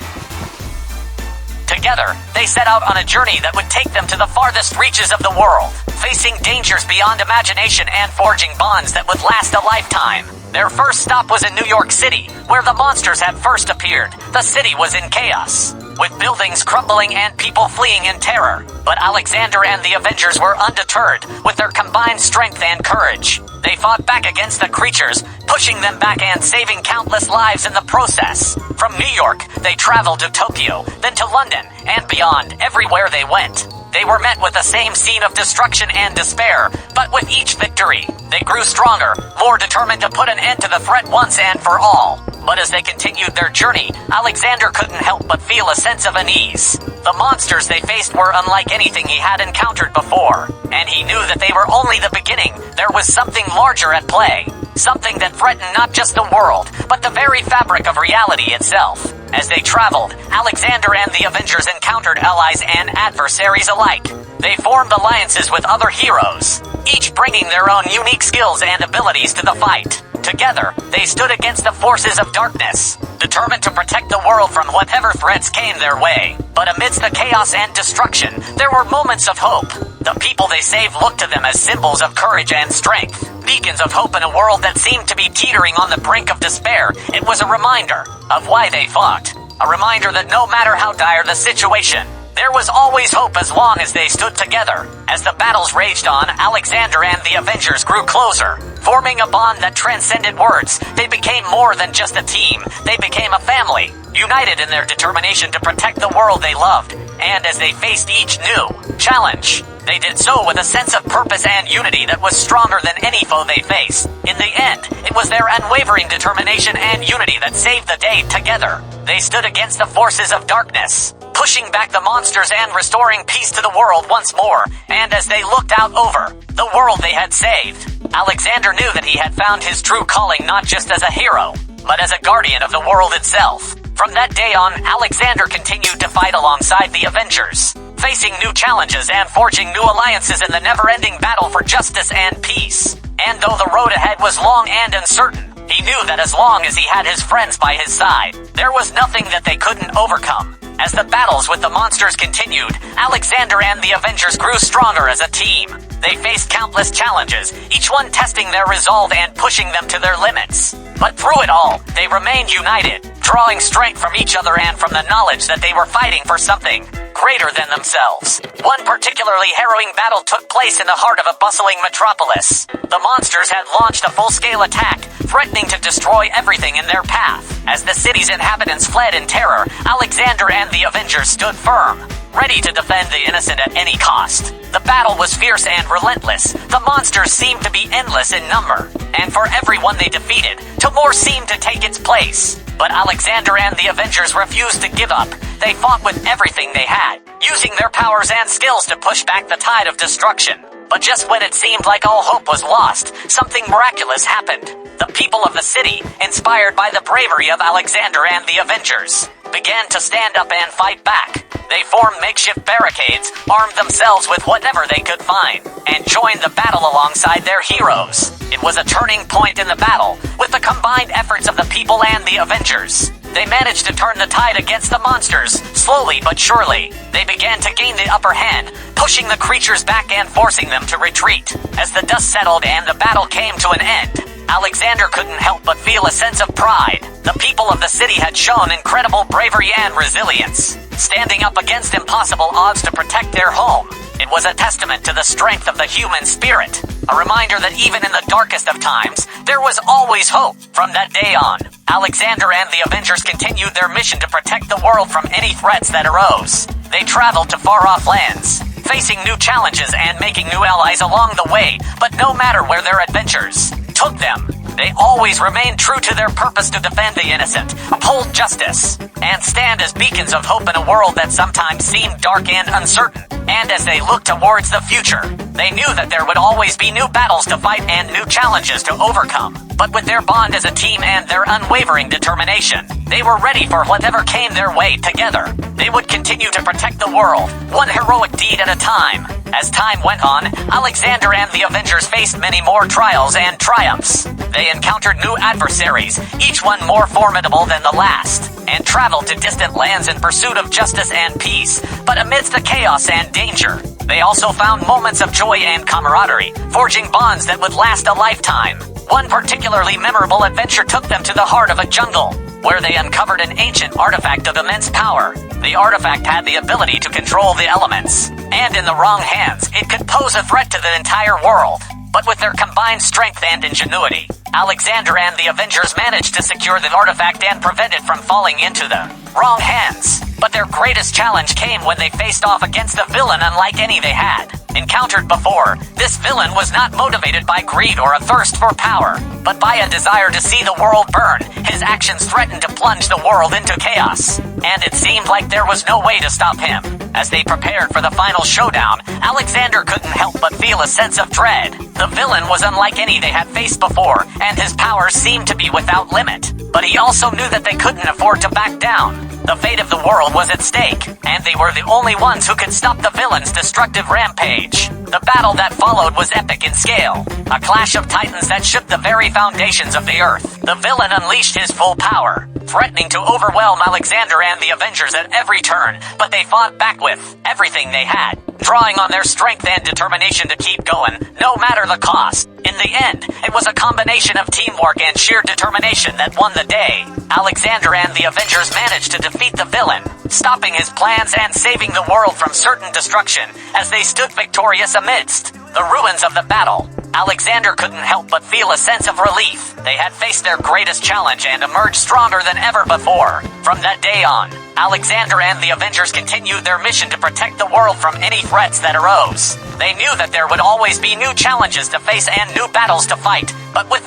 Together, they set out on a journey that would take them to the farthest reaches of the world, facing dangers beyond imagination and forging bonds that would last a lifetime. Their first stop was in New York City, where the monsters had first appeared. The city was in chaos, with buildings crumbling and people fleeing in terror. But Alexander and the Avengers were undeterred. With their combined strength and courage, they fought back against the creatures, pushing them back and saving countless lives in the process. From New York, they traveled to Tokyo, then to London, and beyond. Everywhere they went, they were met with the same scene of destruction and despair, but with each victory, they grew stronger, more determined to put an end to the threat once and for all. But as they continued their journey, Alexander couldn't help but feel a sense of unease. The monsters they faced were unlike anything he had encountered before, and he knew that they were only the beginning. There was something larger at play, something that threatened not just the world, but the very fabric of reality itself. As they traveled, Alexander and the Avengers encountered allies and adversaries alike. They formed alliances with other heroes, each bringing their own unique skills and abilities to the fight. Together, they stood against the forces of darkness, determined to protect the world from whatever threats came their way. But amidst the chaos and destruction, there were moments of hope. The people they saved looked to them as symbols of courage and strength, beacons of hope in a world that seemed to be teetering on the brink of despair. It was a reminder of why they fought, a reminder that no matter how dire the situation, there was always hope as long as they stood together. As the battles raged on, Alexander and the Avengers grew closer, forming a bond that transcended words. They became more than just a team. They became a family, united in their determination to protect the world they loved. And as they faced each new challenge, they did so with a sense of purpose and unity that was stronger than any foe they faced. In the end, it was their unwavering determination and unity that saved the day. Together, they stood against the forces of darkness, pushing back the monsters and restoring peace to the world once more. And as they looked out over the world they had saved, Alexander knew that he had found his true calling, not just as a hero, but as a guardian of the world itself. From that day on, Alexander continued to fight alongside the Avengers, facing new challenges and forging new alliances in the never-ending battle for justice and peace. And though the road ahead was long and uncertain, he knew that as long as he had his friends by his side, there was nothing that they couldn't overcome. As the battles with the monsters continued, Alexander and the Avengers grew stronger as a team. They faced countless challenges, each one testing their resolve and pushing them to their limits. But through it all, they remained united, drawing strength from each other and from the knowledge that they were fighting for something greater than themselves. One particularly harrowing battle took place in the heart of a bustling metropolis. The monsters had launched a full-scale attack, threatening to destroy everything in their path. As the city's inhabitants fled in terror, Alexander and the Avengers stood firm, ready to defend the innocent at any cost. The battle was fierce and relentless. The monsters seemed to be endless in number, and for everyone they defeated, two more seemed to take its place. But Alexander and the Avengers refused to give up. They fought with everything they had, using their powers and skills to push back the tide of destruction. But just when it seemed like all hope was lost, something miraculous happened. The people of the city, inspired by the bravery of Alexander and the Avengers, began to stand up and fight back. They formed makeshift barricades, armed themselves with whatever they could find, and joined the battle alongside their heroes. It was a turning point in the battle, with the combined efforts of the people and the Avengers. they managed to turn the tide against the monsters. Slowly but surely, they began to gain the upper hand, pushing the creatures back and forcing them to retreat. As the dust settled and the battle came to an end, Alexander couldn't help but feel a sense of pride. The people of the city had shown incredible bravery and resilience, standing up against impossible odds to protect their home. It was a testament to the strength of the human spirit, a reminder that even in the darkest of times, there was always hope. From that day on, Alexander and the Avengers continued their mission to protect the world from any threats that arose. They traveled to far-off lands, facing new challenges and making new allies along the way, but no matter where their adventures took them, they always remained true to their purpose to defend the innocent, uphold justice, and stand as beacons of hope in a world that sometimes seemed dark and uncertain. And as they looked towards the future, they knew that there would always be new battles to fight and new challenges to overcome. But with their bond as a team and their unwavering determination, they were ready for whatever came their way together. They would continue to protect the world, one heroic deed at a time. As time went on, Alexander and the Avengers faced many more trials and triumphs. They encountered new adversaries, each one more formidable than the last, and traveled to distant lands in pursuit of justice and peace. But amidst the chaos and danger, they also found moments of joy and camaraderie, forging bonds that would last a lifetime. One particularly memorable adventure took them to the heart of a jungle, where they uncovered an ancient artifact of immense power. The artifact had the ability to control the elements, and in the wrong hands, it could pose a threat to the entire world. But with their combined strength and ingenuity, Alexander and the Avengers managed to secure the artifact and prevent it from falling into the wrong hands. But their greatest challenge came when they faced off against a villain unlike any they had encountered before. This villain was not motivated by greed or a thirst for power, but by a desire to see the world burn. His actions threatened to plunge the world into chaos, and it seemed like there was no way to stop him. As they prepared for the final showdown, Alexander couldn't help but feel a sense of dread. The villain was unlike any they had faced before, and his powers seemed to be without limit. But he also knew that they couldn't afford to back down. The fate of the world was at stake, and they were the only ones who could stop the villain's destructive rampage. The battle that followed was epic in scale, a clash of titans that shook the very foundations of the earth. The villain unleashed his full power, threatening to overwhelm Alexander and the Avengers at every turn, but they fought back with everything they had, drawing on their strength and determination to keep going, no matter the cost. In the end, it was a combination of teamwork and sheer determination that won the day. Alexander and the Avengers managed to defeat the villain, stopping his plans and saving the world from certain destruction as they stood victorious amidst the ruins of the battle. Alexander couldn't help but feel a sense of relief. They had faced their greatest challenge and emerged stronger than ever before. From that day on, Alexander and the Avengers continued their mission to protect the world from any threats that arose. They knew that there would always be new challenges to face and new battles to fight, but with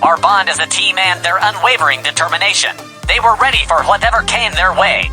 our bond as a team and their unwavering determination, they were ready for whatever came their way.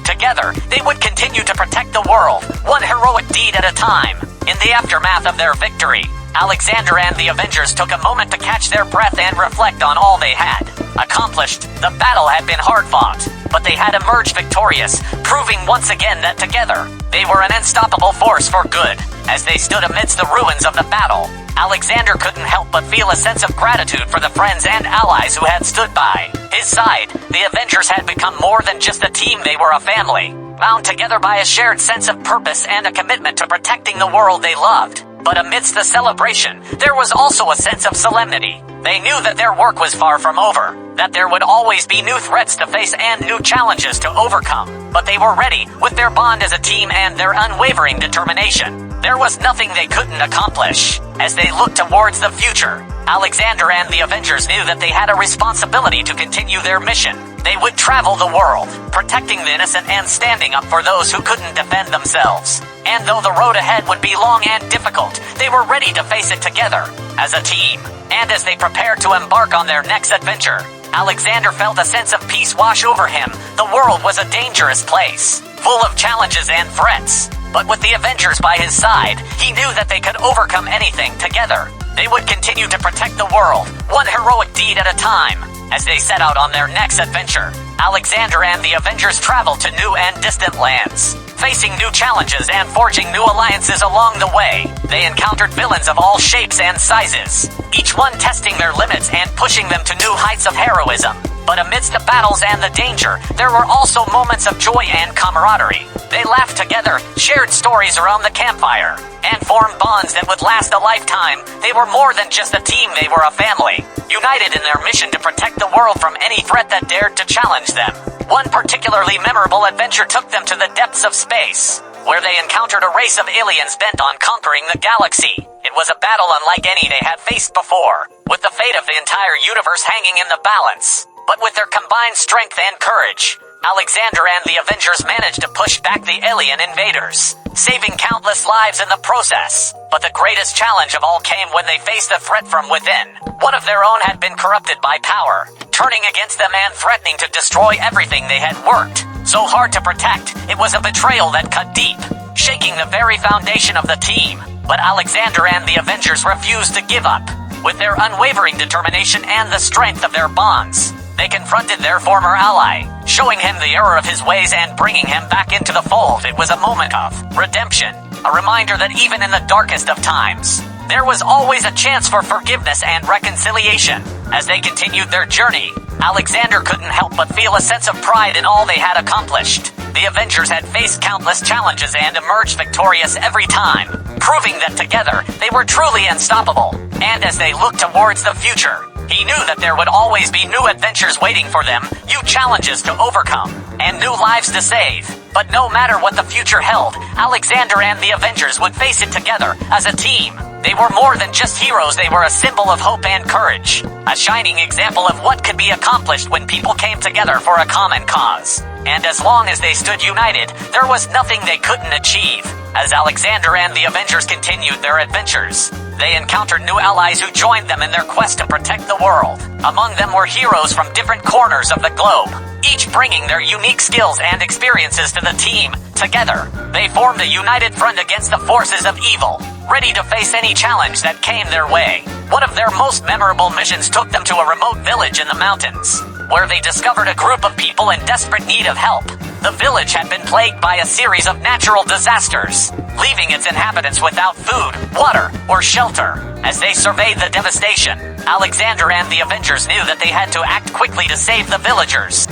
Together, they would continue to protect the world, one heroic deed at a time. In the aftermath of their victory, Alexander and the Avengers took a moment to catch their breath and reflect on all they had accomplished. The battle had been hard-fought, but they had emerged victorious, proving once again that together, they were an unstoppable force for good. As they stood amidst the ruins of the battle, Alexander couldn't help but feel a sense of gratitude for the friends and allies who had stood by his side. The Avengers had become more than just a team, they were a family, bound together by a shared sense of purpose and a commitment to protecting the world they loved. But amidst the celebration, there was also a sense of solemnity. They knew that their work was far from over, that there would always be new threats to face and new challenges to overcome. But they were ready, with their bond as a team and their unwavering determination. There was nothing they couldn't accomplish. As they looked towards the future, Alexander and the Avengers knew that they had a responsibility to continue their mission. They would travel the world, protecting the innocent and standing up for those who couldn't defend themselves. And though the road ahead would be long and difficult, they were ready to face it together, as a team. And as they prepared to embark on their next adventure, Alexander felt a sense of peace wash over him. The world was a dangerous place, full of challenges and threats. But with the Avengers by his side, he knew that they could overcome anything together. They would continue to protect the world, one heroic deed at a time. As they set out on their next adventure, Alexander and the Avengers traveled to new and distant lands, facing new challenges and forging new alliances along the way. They encountered villains of all shapes and sizes, each one testing their limits and pushing them to new heights of heroism. But amidst the battles and the danger, there were also moments of joy and camaraderie. They laughed together, shared stories around the campfire, and formed bonds that would last a lifetime. They were more than just a team, they were a family, united in their mission to protect the world from any threat that dared to challenge them. One particularly memorable adventure took them to the depths of space, where they encountered a race of aliens bent on conquering the galaxy. It was a battle unlike any they had faced before, with the fate of the entire universe hanging in the balance. But with their combined strength and courage, Alexander and the Avengers managed to push back the alien invaders, saving countless lives in the process. But the greatest challenge of all came when they faced a threat from within. One of their own had been corrupted by power, turning against them and threatening to destroy everything they had worked so hard to protect. It was a betrayal that cut deep, shaking the very foundation of the team. But Alexander and the Avengers refused to give up. With their unwavering determination and the strength of their bonds, they confronted their former ally, showing him the error of his ways and bringing him back into the fold. It was a moment of redemption, a reminder that even in the darkest of times, there was always a chance for forgiveness and reconciliation. As they continued their journey, Alexander couldn't help but feel a sense of pride in all they had accomplished. The Avengers had faced countless challenges and emerged victorious every time, proving that together they were truly unstoppable. And as they looked towards the future, he knew that there would always be new adventures waiting for them, new challenges to overcome, and new lives to save. But no matter what the future held, Alexander and the Avengers would face it together as a team. They were more than just heroes, they were a symbol of hope and courage, a shining example of what could be accomplished when people came together for a common cause. And as long as they stood united, there was nothing they couldn't achieve. As Alexander and the Avengers continued their adventures, they encountered new allies who joined them in their quest to protect the world. Among them were heroes from different corners of the globe, each bringing their unique skills and experiences to the team. Together, they formed a united front against the forces of evil, ready to face any challenge that came their way. One of their most memorable missions took them to a remote village in the mountains, where they discovered a group of people in desperate need of help. The village had been plagued by a series of natural disasters, leaving its inhabitants without food, water, or shelter. As they surveyed the devastation, Alexander and the Avengers knew that they had to act quickly to save the villagers.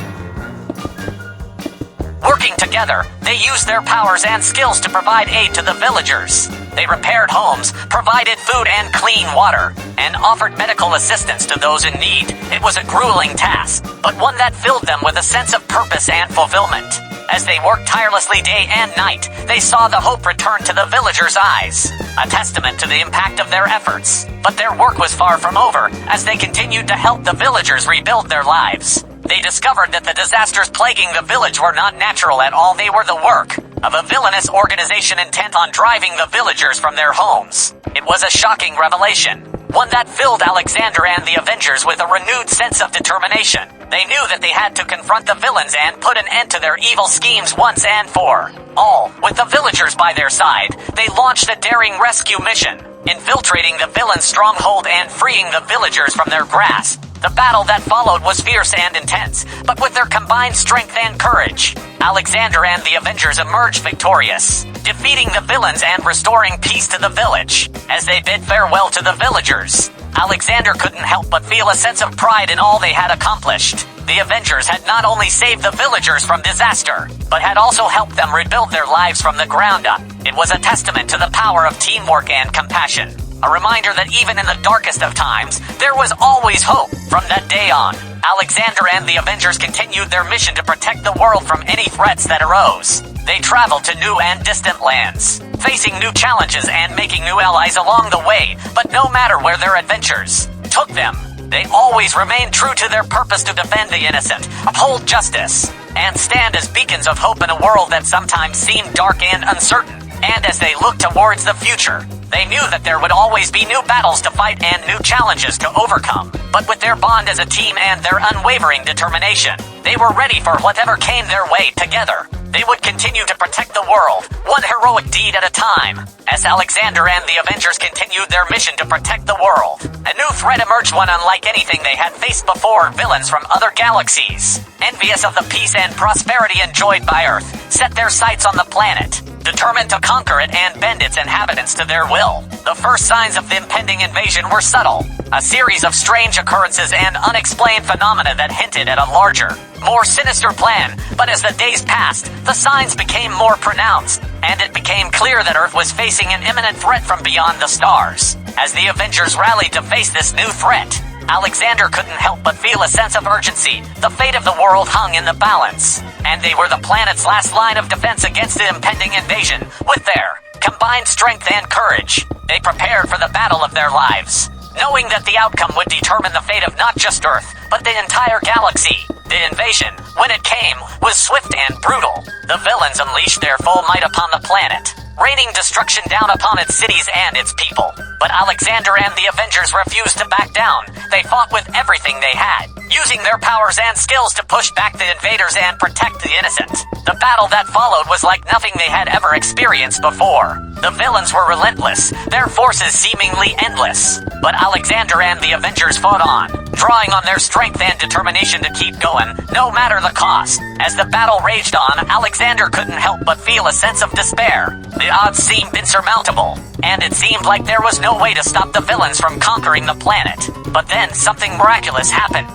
Working together, they used their powers and skills to provide aid to the villagers. They repaired homes, provided food and clean water, and offered medical assistance to those in need. It was a grueling task, but one that filled them with a sense of purpose and fulfillment. As they worked tirelessly day and night, they saw the hope return to the villagers' eyes, a testament to the impact of their efforts. But their work was far from over, as they continued to help the villagers rebuild their lives. They discovered that the disasters plaguing the village were not natural at all. They were the work of a villainous organization intent on driving the villagers from their homes. It was a shocking revelation, one that filled Alexander and the Avengers with a renewed sense of determination. They knew that they had to confront the villains and put an end to their evil schemes once and for all. With the villagers by their side, they launched a daring rescue mission, infiltrating the villain's stronghold and freeing the villagers from their grasp. The battle that followed was fierce and intense, but with their combined strength and courage, Alexander and the Avengers emerged victorious, defeating the villains and restoring peace to the village. As they bid farewell to the villagers, Alexander couldn't help but feel a sense of pride in all they had accomplished. The Avengers had not only saved the villagers from disaster, but had also helped them rebuild their lives from the ground up. It was a testament to the power of teamwork and compassion. A reminder that even in the darkest of times, there was always hope. From that day on, Alexander and the Avengers continued their mission to protect the world from any threats that arose. They traveled to new and distant lands, facing new challenges and making new allies along the way. But no matter where their adventures took them, they always remained true to their purpose to defend the innocent, uphold justice, and stand as beacons of hope in a world that sometimes seemed dark and uncertain. And as they looked towards the future, they knew that there would always be new battles to fight and new challenges to overcome. But with their bond as a team and their unwavering determination, they were ready for whatever came their way. Together, they would continue to protect the world, one heroic deed at a time. As Alexander and the Avengers continued their mission to protect the world, a new threat emerged, one unlike anything they had faced before. Villains from other galaxies, envious of the peace and prosperity enjoyed by Earth, set their sights on the planet, determined to conquer it and bend its inhabitants to their will. The first signs of the impending invasion were subtle, A series of strange occurrences and unexplained phenomena that hinted at a larger, more sinister plan. But as the days passed, the signs became more pronounced, and it became clear that Earth was facing an imminent threat from beyond the stars. As the Avengers rallied to face this new threat, Alexander couldn't help but feel a sense of urgency. The fate of the world hung in the balance, and they were the planet's last line of defense against the impending invasion. With their combined strength and courage, they prepared for the battle of their lives, knowing that the outcome would determine the fate of not just Earth, but the entire galaxy. The invasion, when it came, was swift and brutal. The villains unleashed their full might upon the planet, raining destruction down upon its cities and its people. But Alexander and the Avengers refused to back down. They fought with everything they had, using their powers and skills to push back the invaders and protect the innocent. The battle that followed was like nothing they had ever experienced before. The villains were relentless, their forces seemingly endless. But Alexander and the Avengers fought on, drawing on their strength and determination to keep going, no matter the cost. As the battle raged on, Alexander couldn't help but feel a sense of despair. The odds seemed insurmountable, and it seemed like there was no way to stop the villains from conquering the planet. But then something miraculous happened.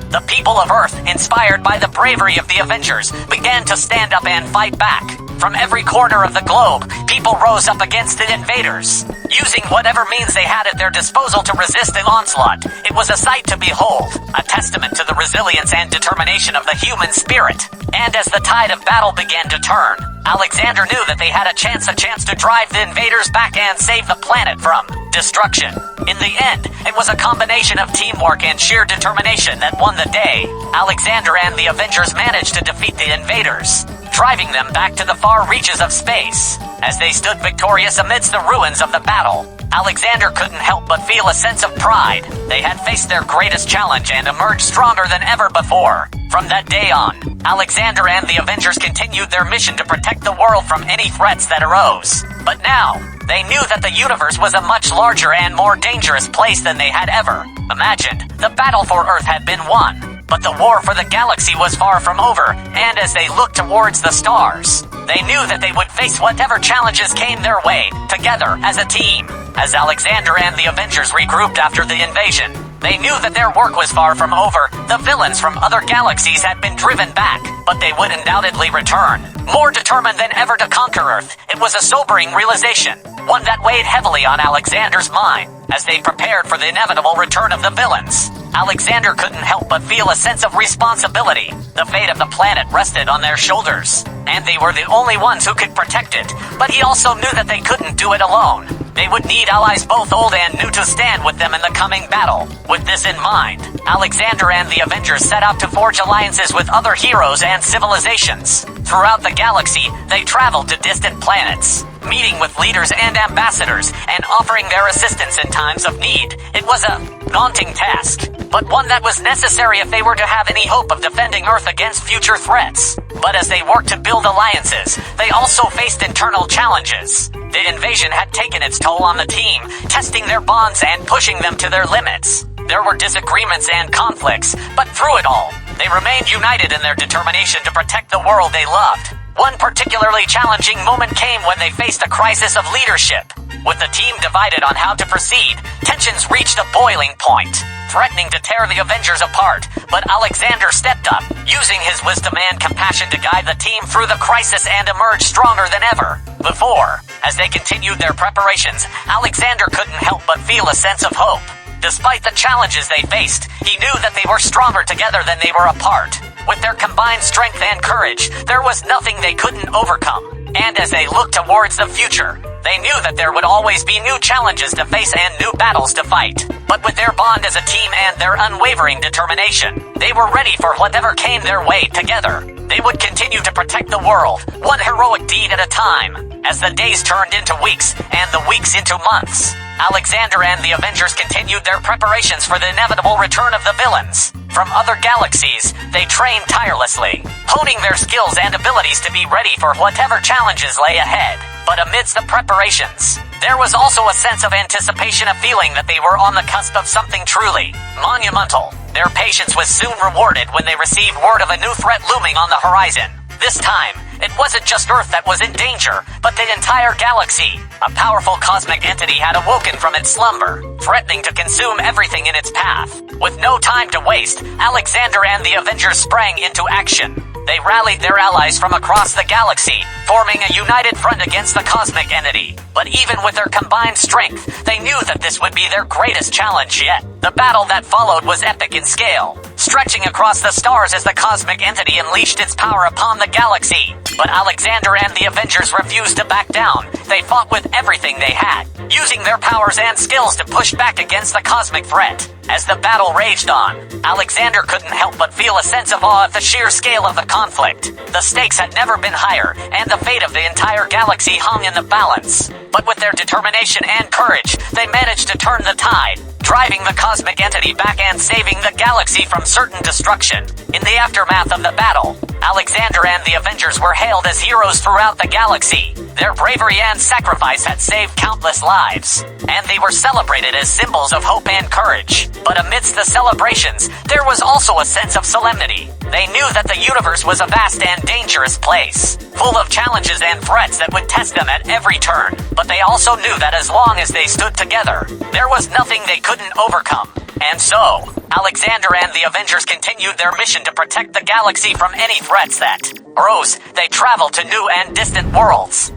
The people of Earth, inspired by the bravery of the Avengers, began to stand up and fight back. From every corner of the globe, people rose up against the invaders, using whatever means they had at their disposal to resist the onslaught. It was a sight to behold, a testament to the resilience and determination of the human spirit. And as the tide of battle began to turn, Alexander knew that they had a chance to drive the invaders back and save the planet from destruction. In the end, it was a combination of teamwork and sheer determination that won the day. Alexander and the Avengers managed to defeat the invaders, driving them back to the far reaches of space. As they stood victorious amidst the ruins of the battle, Alexander couldn't help but feel a sense of pride. They had faced their greatest challenge and emerged stronger than ever before. From that day on, Alexander and the Avengers continued their mission to protect the world from any threats that arose. But now, they knew that the universe was a much larger and more dangerous place than they had ever imagined. The battle for Earth had been won, but the war for the galaxy was far from over, and as they looked towards the stars, they knew that they would face whatever challenges came their way, together as a team. As Alexander and the Avengers regrouped after the invasion, they knew that their work was far from over. The villains from other galaxies had been driven back, but they would undoubtedly return, more determined than ever to conquer Earth. It was a sobering realization, one that weighed heavily on Alexander's mind. As they prepared for the inevitable return of the villains, Alexander couldn't help but feel a sense of responsibility. The fate of the planet rested on their shoulders, and they were the only ones who could protect it. But he also knew that they couldn't do it alone. They would need allies both old and new to stand with them in the coming battle. With this in mind, Alexander and the Avengers set out to forge alliances with other heroes and civilizations. Throughout the galaxy, they traveled to distant planets, meeting with leaders and ambassadors, and offering their assistance in times of need. It was a daunting task, but one that was necessary if they were to have any hope of defending Earth against future threats. But as they worked to build alliances, they also faced internal challenges. The invasion had taken its toll on the team, testing their bonds and pushing them to their limits. There were disagreements and conflicts, but through it all, they remained united in their determination to protect the world they loved. One particularly challenging moment came when they faced a crisis of leadership. With the team divided on how to proceed, tensions reached a boiling point, threatening to tear the Avengers apart. But Alexander stepped up, using his wisdom and compassion to guide the team through the crisis and emerge stronger than ever before. As they continued their preparations, Alexander couldn't help but feel a sense of hope. Despite the challenges they faced, he knew that they were stronger together than they were apart. With their combined strength and courage, there was nothing they couldn't overcome. And as they looked towards the future, they knew that there would always be new challenges to face and new battles to fight. But with their bond as a team and their unwavering determination, they were ready for whatever came their way together. They would continue to protect the world, one heroic deed at a time. As the days turned into weeks, and the weeks into months, Alexander and the Avengers continued their preparations for the inevitable return of the villains. From other galaxies, they trained tirelessly, honing their skills and abilities to be ready for whatever challenges lay ahead. But amidst the preparations, there was also a sense of anticipation, a feeling that they were on the cusp of something truly monumental. Their patience was soon rewarded when they received word of a new threat looming on the horizon. This time, It wasn't just Earth that was in danger, but the entire galaxy. A powerful cosmic entity had awoken from its slumber, threatening to consume everything in its path. With no time to waste, Alexander and the Avengers sprang into action. They rallied their allies from across the galaxy, forming a united front against the cosmic entity. But even with their combined strength, they knew that this would be their greatest challenge yet. The battle that followed was epic in scale, stretching across the stars as the cosmic entity unleashed its power upon the galaxy. But Alexander and the Avengers refused to back down. They fought with everything they had, using their powers and skills to push back against the cosmic threat. As the battle raged on, Alexander couldn't help but feel a sense of awe at the sheer scale of the conflict. The stakes had never been higher, and the fate of the entire galaxy hung in the balance. But with their determination and courage, they managed to turn the tide, driving the cosmic entity back and saving the galaxy from certain destruction. In the aftermath of the battle, Alexander and the Avengers were hailed as heroes throughout the galaxy. Their bravery and sacrifice had saved countless lives, and they were celebrated as symbols of hope and courage. But amidst the celebrations, there was also a sense of solemnity. They knew that the universe was a vast and dangerous place, full of challenges and threats that would test them at every turn. But they also knew that as long as they stood together, there was nothing they couldn't overcome. And so, Alexander and the Avengers continued their mission to protect the galaxy from any threats that arose. They traveled to new and distant worlds.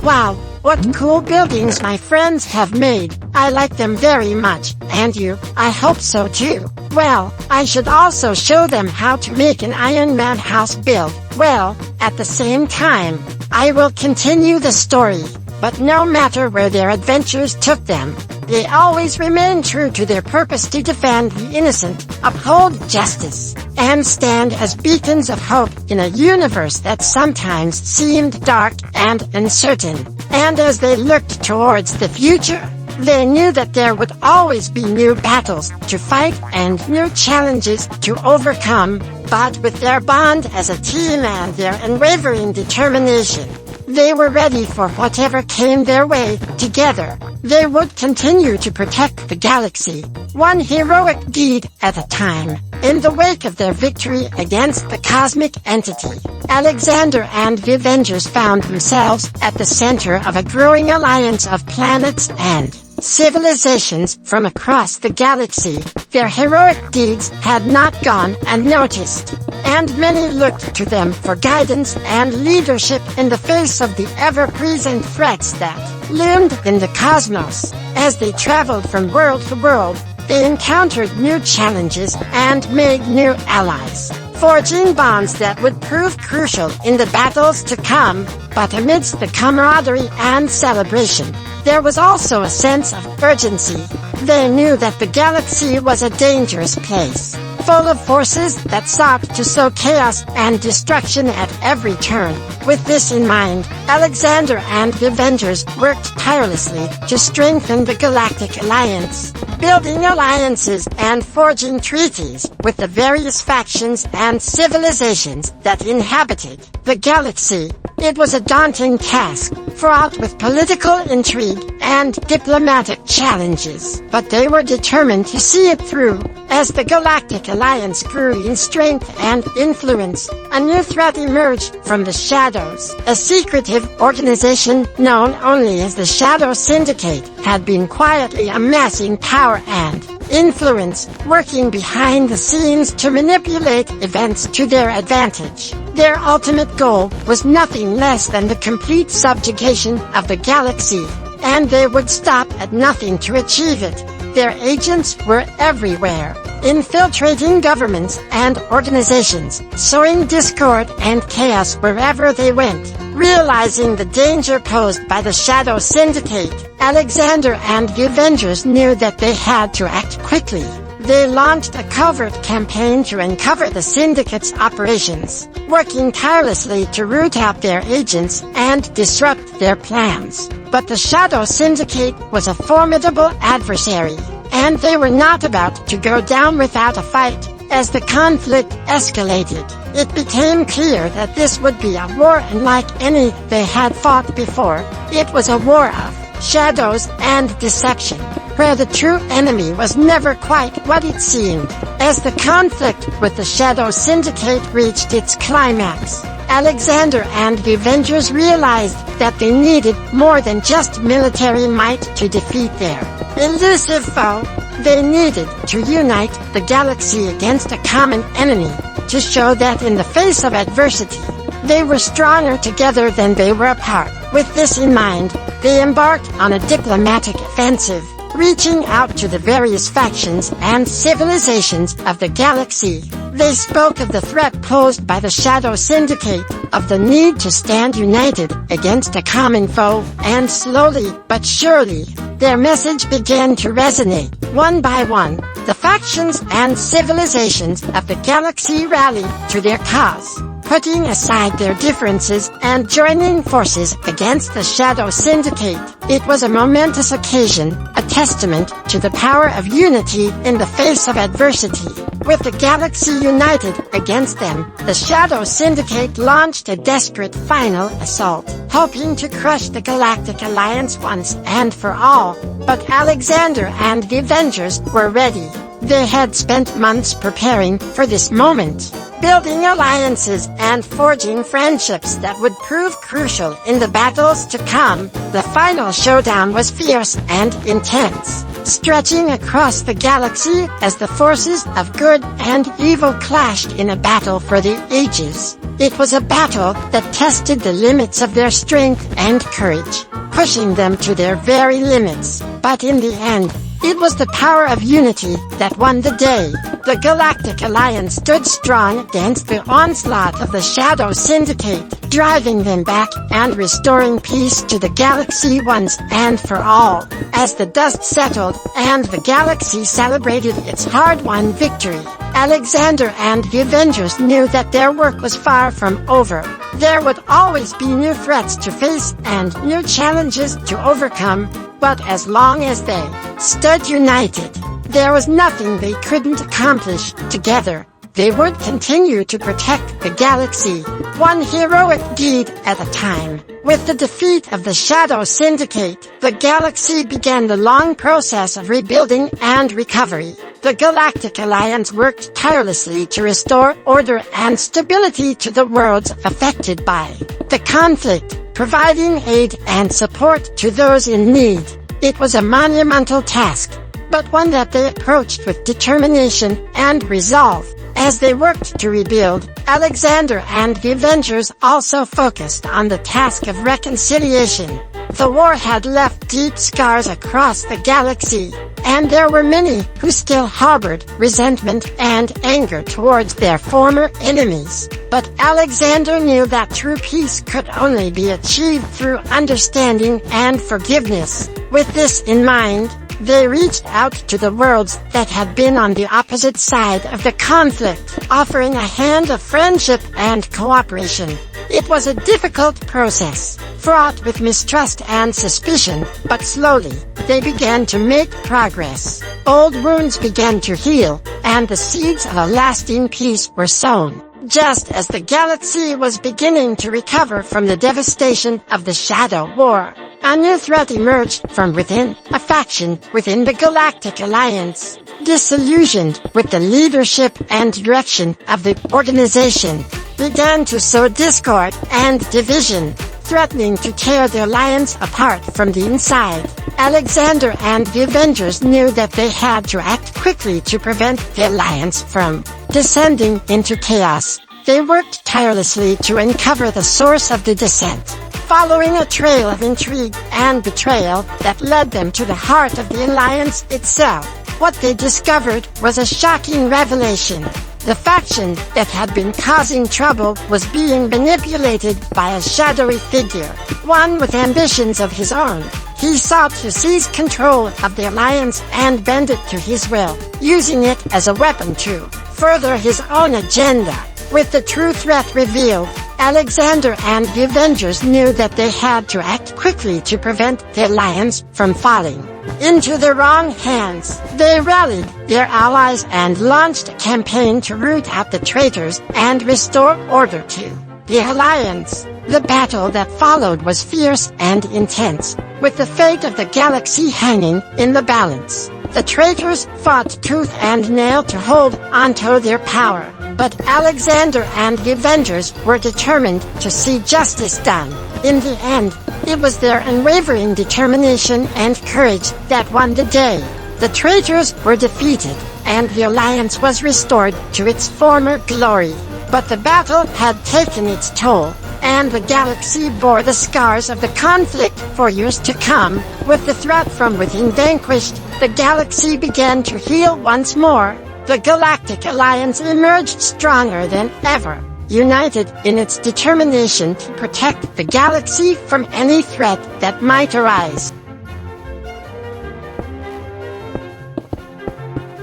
Wow, what cool buildings my friends have made. I like them very much, and you, I hope so too. Well, I should also show them how to make an Iron Man house build. Well, at the same time, I will continue the story. But no matter where their adventures took them, they always remain true to their purpose to defend the innocent, uphold justice, and stand as beacons of hope in a universe that sometimes seemed dark and uncertain. And as they looked towards the future, they knew that there would always be new battles to fight and new challenges to overcome. But with their bond as a team and their unwavering determination, they were ready for whatever came their way. Together, they would continue to protect the galaxy, one heroic deed at a time. In the wake of their victory against the cosmic entity, Alexander and the Avengers found themselves at the center of a growing alliance of planets and civilizations from across the galaxy. Their heroic deeds had not gone unnoticed, and many looked to them for guidance and leadership in the face of the ever-present threats that loomed in the cosmos. As they traveled from world to world, they encountered new challenges and made new allies, forging bonds that would prove crucial in the battles to come. But amidst the camaraderie and celebration, there was also a sense of urgency. They knew that the galaxy was a dangerous place, full of forces that sought to sow chaos and destruction at every turn. With this in mind, Alexander and the Avengers worked tirelessly to strengthen the Galactic Alliance, building alliances and forging treaties with the various factions and civilizations that inhabited the galaxy. It was a daunting task, fraught with political intrigue and diplomatic challenges, but they were determined to see it through. As the Galactic Alliance grew in strength and influence, a new threat emerged from the shadows. A secretive organization known only as the Shadow Syndicate had been quietly amassing power and influence, working behind the scenes to manipulate events to their advantage. Their ultimate goal was nothing less than the complete subjugation of the galaxy, and they would stop at nothing to achieve it. Their agents were everywhere, infiltrating governments and organizations, sowing discord and chaos wherever they went. Realizing the danger posed by the Shadow Syndicate, Alexander and the Avengers knew that they had to act quickly. They launched a covert campaign to uncover the Syndicate's operations, working tirelessly to root out their agents and disrupt their plans. But the Shadow Syndicate was a formidable adversary, and they were not about to go down without a fight. As the conflict escalated, it became clear that this would be a war unlike any they had fought before. It was a war of shadows and deception, where the true enemy was never quite what it seemed. As the conflict with the Shadow Syndicate reached its climax, Alexander and the Avengers realized that they needed more than just military might to defeat their elusive foe. They needed to unite the galaxy against a common enemy, to show that in the face of adversity, they were stronger together than they were apart. With this in mind, they embarked on a diplomatic offensive, reaching out to the various factions and civilizations of the galaxy. They spoke of the threat posed by the Shadow Syndicate, of the need to stand united against a common foe, and slowly but surely, their message began to resonate. One by one, the factions and civilizations of the galaxy rallied to their cause, putting aside their differences and joining forces against the Shadow Syndicate. It was a momentous occasion, a testament to the power of unity in the face of adversity. With the galaxy united against them, the Shadow Syndicate launched a desperate final assault, hoping to crush the Galactic Alliance once and for all. But Alexander and the Avengers were ready. They had spent months preparing for this moment, building alliances and forging friendships that would prove crucial in the battles to come. The final showdown was fierce and intense, stretching across the galaxy as the forces of good and evil clashed in a battle for the ages. It was a battle that tested the limits of their strength and courage, pushing them to their very limits. But in the end, it was the power of unity that won the day. The Galactic Alliance stood strong against the onslaught of the Shadow Syndicate, driving them back and restoring peace to the galaxy once and for all. As the dust settled and the galaxy celebrated its hard-won victory, Alexander and the Avengers knew that their work was far from over. There would always be new threats to face and new challenges to overcome. But as long as they stood united, there was nothing they couldn't accomplish together. They would continue to protect the galaxy, one heroic deed at a time. With the defeat of the Shadow Syndicate, the galaxy began the long process of rebuilding and recovery. The Galactic Alliance worked tirelessly to restore order and stability to the worlds affected by the conflict, providing aid and support to those in need. It was a monumental task, but one that they approached with determination and resolve. As they worked to rebuild, Alexander and the Avengers also focused on the task of reconciliation. The war had left deep scars across the galaxy, and there were many who still harbored resentment and anger towards their former enemies. But Alexander knew that true peace could only be achieved through understanding and forgiveness. With this in mind, they reached out to the worlds that had been on the opposite side of the conflict, offering a hand of friendship and cooperation. It was a difficult process, fraught with mistrust and suspicion, but slowly, they began to make progress. Old wounds began to heal, and the seeds of a lasting peace were sown. Just as the galaxy was beginning to recover from the devastation of the Shadow War, a new threat emerged from within, a faction within the Galactic Alliance, disillusioned with the leadership and direction of the organization, began to sow discord and division, threatening to tear the alliance apart from the inside. Alexander and the Avengers knew that they had to act quickly to prevent the alliance from descending into chaos. They worked tirelessly to uncover the source of the descent, following a trail of intrigue and betrayal that led them to the heart of the alliance itself. What they discovered was a shocking revelation. The faction that had been causing trouble was being manipulated by a shadowy figure, one with ambitions of his own. He sought to seize control of the Alliance and bend it to his will, using it as a weapon to further his own agenda. With the true threat revealed, Alexander and the Avengers knew that they had to act quickly to prevent the Alliance from falling into the wrong hands. They rallied their allies and launched a campaign to root out the traitors and restore order to the Alliance. The battle that followed was fierce and intense, with the fate of the galaxy hanging in the balance. The traitors fought tooth and nail to hold onto their power, but Alexander and the Avengers were determined to see justice done. In the end, it was their unwavering determination and courage that won the day. The traitors were defeated, and the Alliance was restored to its former glory. But the battle had taken its toll, and the galaxy bore the scars of the conflict for years to come. With the threat from within vanquished, the galaxy began to heal once more. The Galactic Alliance emerged stronger than ever, united in its determination to protect the galaxy from any threat that might arise.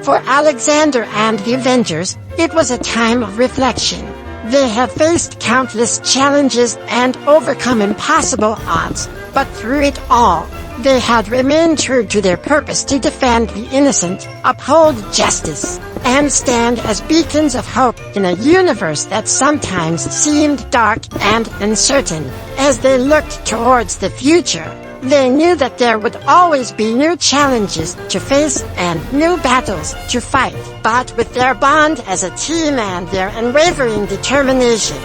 For Alexander and the Avengers, it was a time of reflection. They had faced countless challenges and overcome impossible odds, but through it all, they had remained true to their purpose to defend the innocent, uphold justice, and stand as beacons of hope in a universe that sometimes seemed dark and uncertain. As they looked towards the future, they knew that there would always be new challenges to face and new battles to fight. But with their bond as a team and their unwavering determination,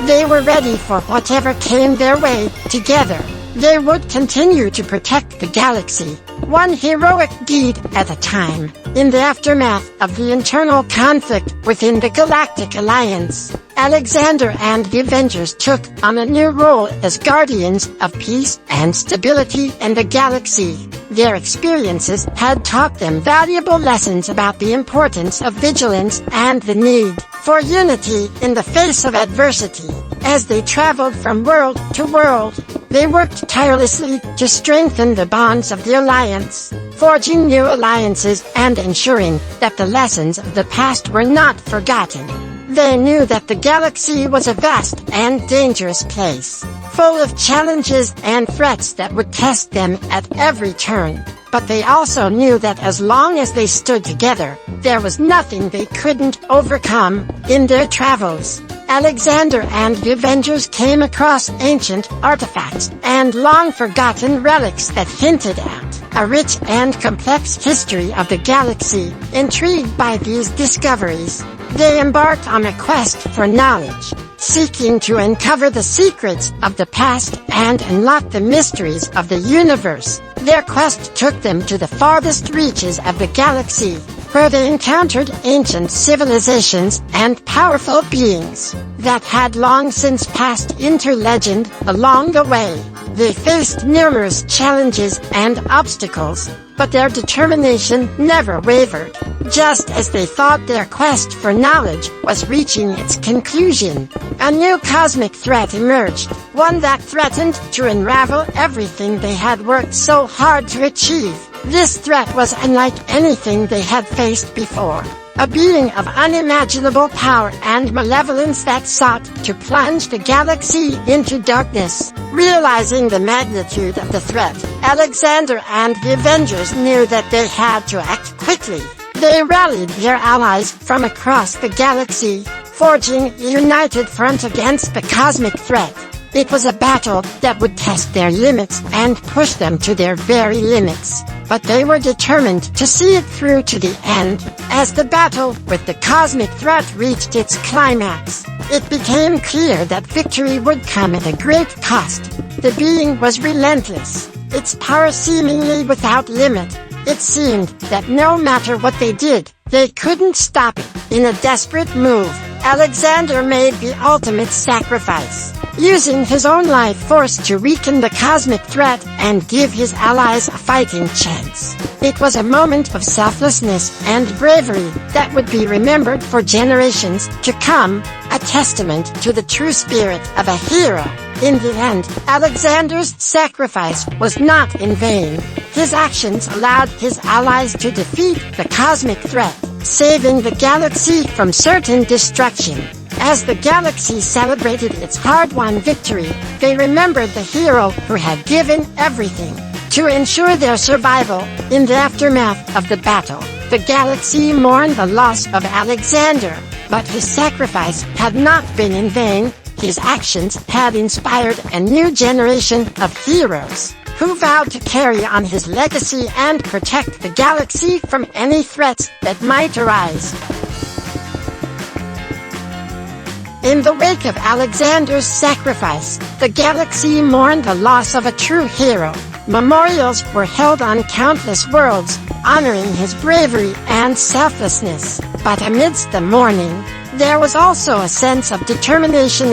they were ready for whatever came their way. Together, they would continue to protect the galaxy, one heroic deed at a time. In the aftermath of the internal conflict within the Galactic Alliance, Alexander and the Avengers took on a new role as guardians of peace and stability in the galaxy. Their experiences had taught them valuable lessons about the importance of vigilance and the need for unity in the face of adversity. As they traveled from world to world, they worked tirelessly to strengthen the bonds of the Alliance, forging new alliances and ensuring that the lessons of the past were not forgotten. They knew that the galaxy was a vast and dangerous place, full of challenges and threats that would test them at every turn. But they also knew that as long as they stood together, there was nothing they couldn't overcome. In their travels, Alexander and the Avengers came across ancient artifacts and long-forgotten relics that hinted at a rich and complex history of the galaxy. Intrigued by these discoveries, they embarked on a quest for knowledge, seeking to uncover the secrets of the past and unlock the mysteries of the universe. Their quest took them to the farthest reaches of the galaxy, where they encountered ancient civilizations and powerful beings that had long since passed into legend. Along the way, they faced numerous challenges and obstacles, but their determination never wavered. Just as they thought their quest for knowledge was reaching its conclusion, a new cosmic threat emerged, one that threatened to unravel everything they had worked so hard to achieve. This threat was unlike anything they had faced before. A being of unimaginable power and malevolence that sought to plunge the galaxy into darkness. Realizing the magnitude of the threat, Alexander and the Avengers knew that they had to act quickly. They rallied their allies from across the galaxy, forging a united front against the cosmic threat. It was a battle that would test their limits and push them to their very limits, but they were determined to see it through to the end. As the battle with the cosmic threat reached its climax, it became clear that victory would come at a great cost. The being was relentless, its power seemingly without limit. It seemed that no matter what they did, they couldn't stop it. In a desperate move, Alexander made the ultimate sacrifice. using his own life force to weaken the cosmic threat and give his allies a fighting chance. It was a moment of selflessness and bravery that would be remembered for generations to come, a testament to the true spirit of a hero. In the end, Alexander's sacrifice was not in vain. His actions allowed his allies to defeat the cosmic threat, saving the galaxy from certain destruction. As the galaxy celebrated its hard-won victory, they remembered the hero who had given everything to ensure their survival. In the aftermath of the battle, the galaxy mourned the loss of Alexander, but his sacrifice had not been in vain. His actions had inspired a new generation of heroes who vowed to carry on his legacy and protect the galaxy from any threats that might arise. In the wake of Alexander's sacrifice, the galaxy mourned the loss of a true hero. Memorials were held on countless worlds, honoring his bravery and selflessness. But amidst the mourning, there was also a sense of determination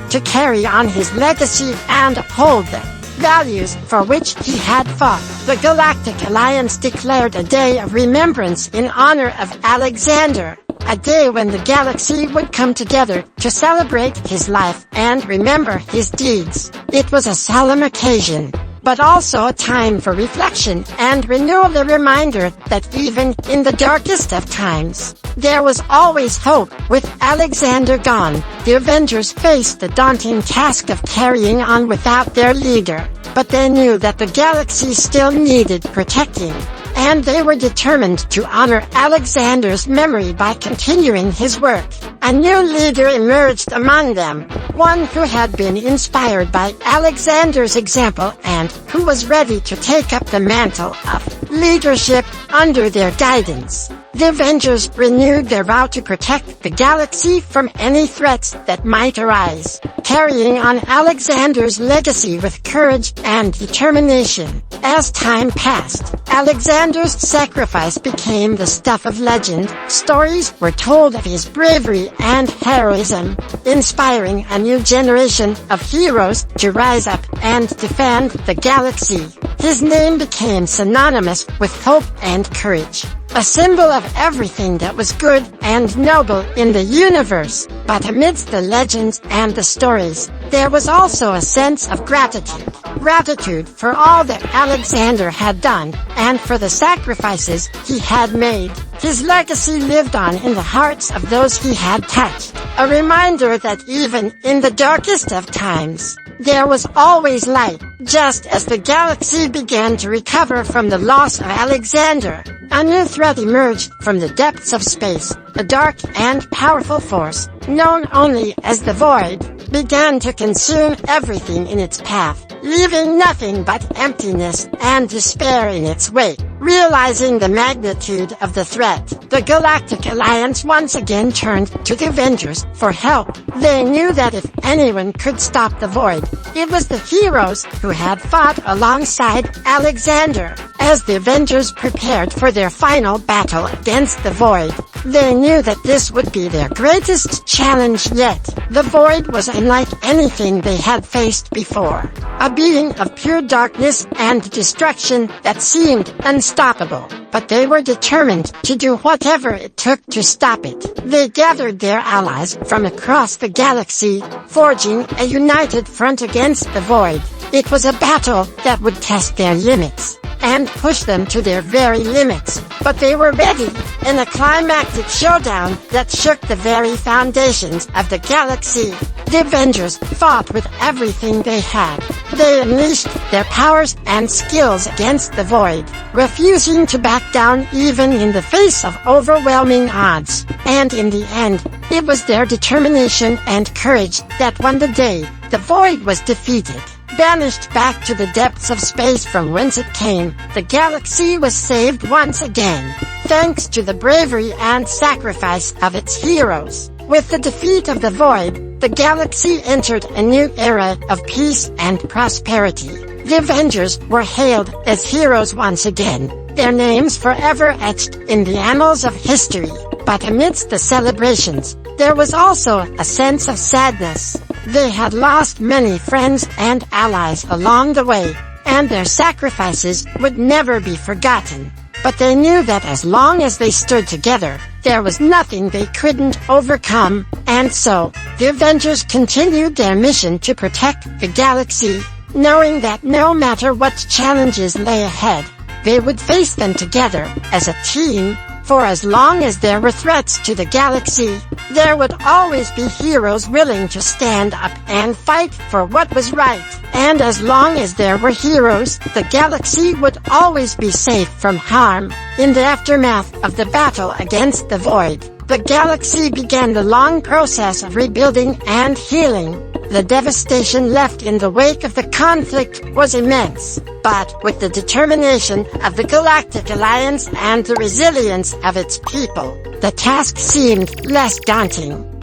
to carry on his legacy and uphold the values for which he had fought. The Galactic Alliance declared a day of remembrance in honor of Alexander, a day when the galaxy would come together to celebrate his life and remember his deeds. It was a solemn occasion, but also a time for reflection and renewal, a reminder that even in the darkest of times, there was always hope. With Alexander gone, the Avengers faced the daunting task of carrying on without their leader, but they knew that the galaxy still needed protecting, and they were determined to honor Alexander's memory by continuing his work. A new leader emerged among them, one who had been inspired by Alexander's example and who was ready to take up the mantle of leadership under their guidance. The Avengers renewed their vow to protect the galaxy from any threats that might arise, carrying on Alexander's legacy with courage and determination. As time passed, Alexander's sacrifice became the stuff of legend. Stories were told of his bravery and heroism, inspiring a new generation of heroes to rise up and defend the galaxy. His name became synonymous with hope and courage, a symbol of everything that was good and noble in the universe. But amidst the legends and the stories, there was also a sense of gratitude. Gratitude for all that Alexander had done, and for the sacrifices he had made. His legacy lived on in the hearts of those he had touched, a reminder that even in the darkest of times, there was always light. Just as the galaxy began to recover from the loss of Alexander, a new threat emerged from the depths of space. A dark and powerful force, known only as the Void, began to consume everything in its path, leaving nothing but emptiness and despair in its wake. Realizing the magnitude of the threat, the Galactic Alliance once again turned to the Avengers for help. They knew that if anyone could stop the Void, it was the heroes who had fought alongside Alexander. As the Avengers prepared for their final battle against the Void, they knew that this would be their greatest challenge yet. The Void was unlike anything they had faced before, a being of pure darkness and destruction that seemed unstoppable. But they were determined to do whatever it took to stop it. They gathered their allies from across the galaxy, forging a united front against the Void. It was a battle that would test their limits and push them to their very limits, but they were ready. In a climactic showdown that shook the very foundations of the galaxy, the Avengers fought with everything they had. They unleashed their powers and skills against the Void, refusing to back down even in the face of overwhelming odds. And in the end, it was their determination and courage that won the day. The Void was defeated, banished back to the depths of space from whence it came. The galaxy was saved once again, thanks to the bravery and sacrifice of its heroes. With the defeat of the Void, the galaxy entered a new era of peace and prosperity. The Avengers were hailed as heroes once again, their names forever etched in the annals of history. But amidst the celebrations, there was also a sense of sadness. They had lost many friends and allies along the way, and their sacrifices would never be forgotten. But they knew that as long as they stood together, there was nothing they couldn't overcome, and so, the Avengers continued their mission to protect the galaxy, knowing that no matter what challenges lay ahead, they would face them together, as a team. For as long as there were threats to the galaxy, there would always be heroes willing to stand up and fight for what was right. And as long as there were heroes, the galaxy would always be safe from harm. In the aftermath of the battle against the Void, the galaxy began the long process of rebuilding and healing. The devastation left in the wake of the conflict was immense, but with the determination of the Galactic Alliance and the resilience of its people, the task seemed less daunting.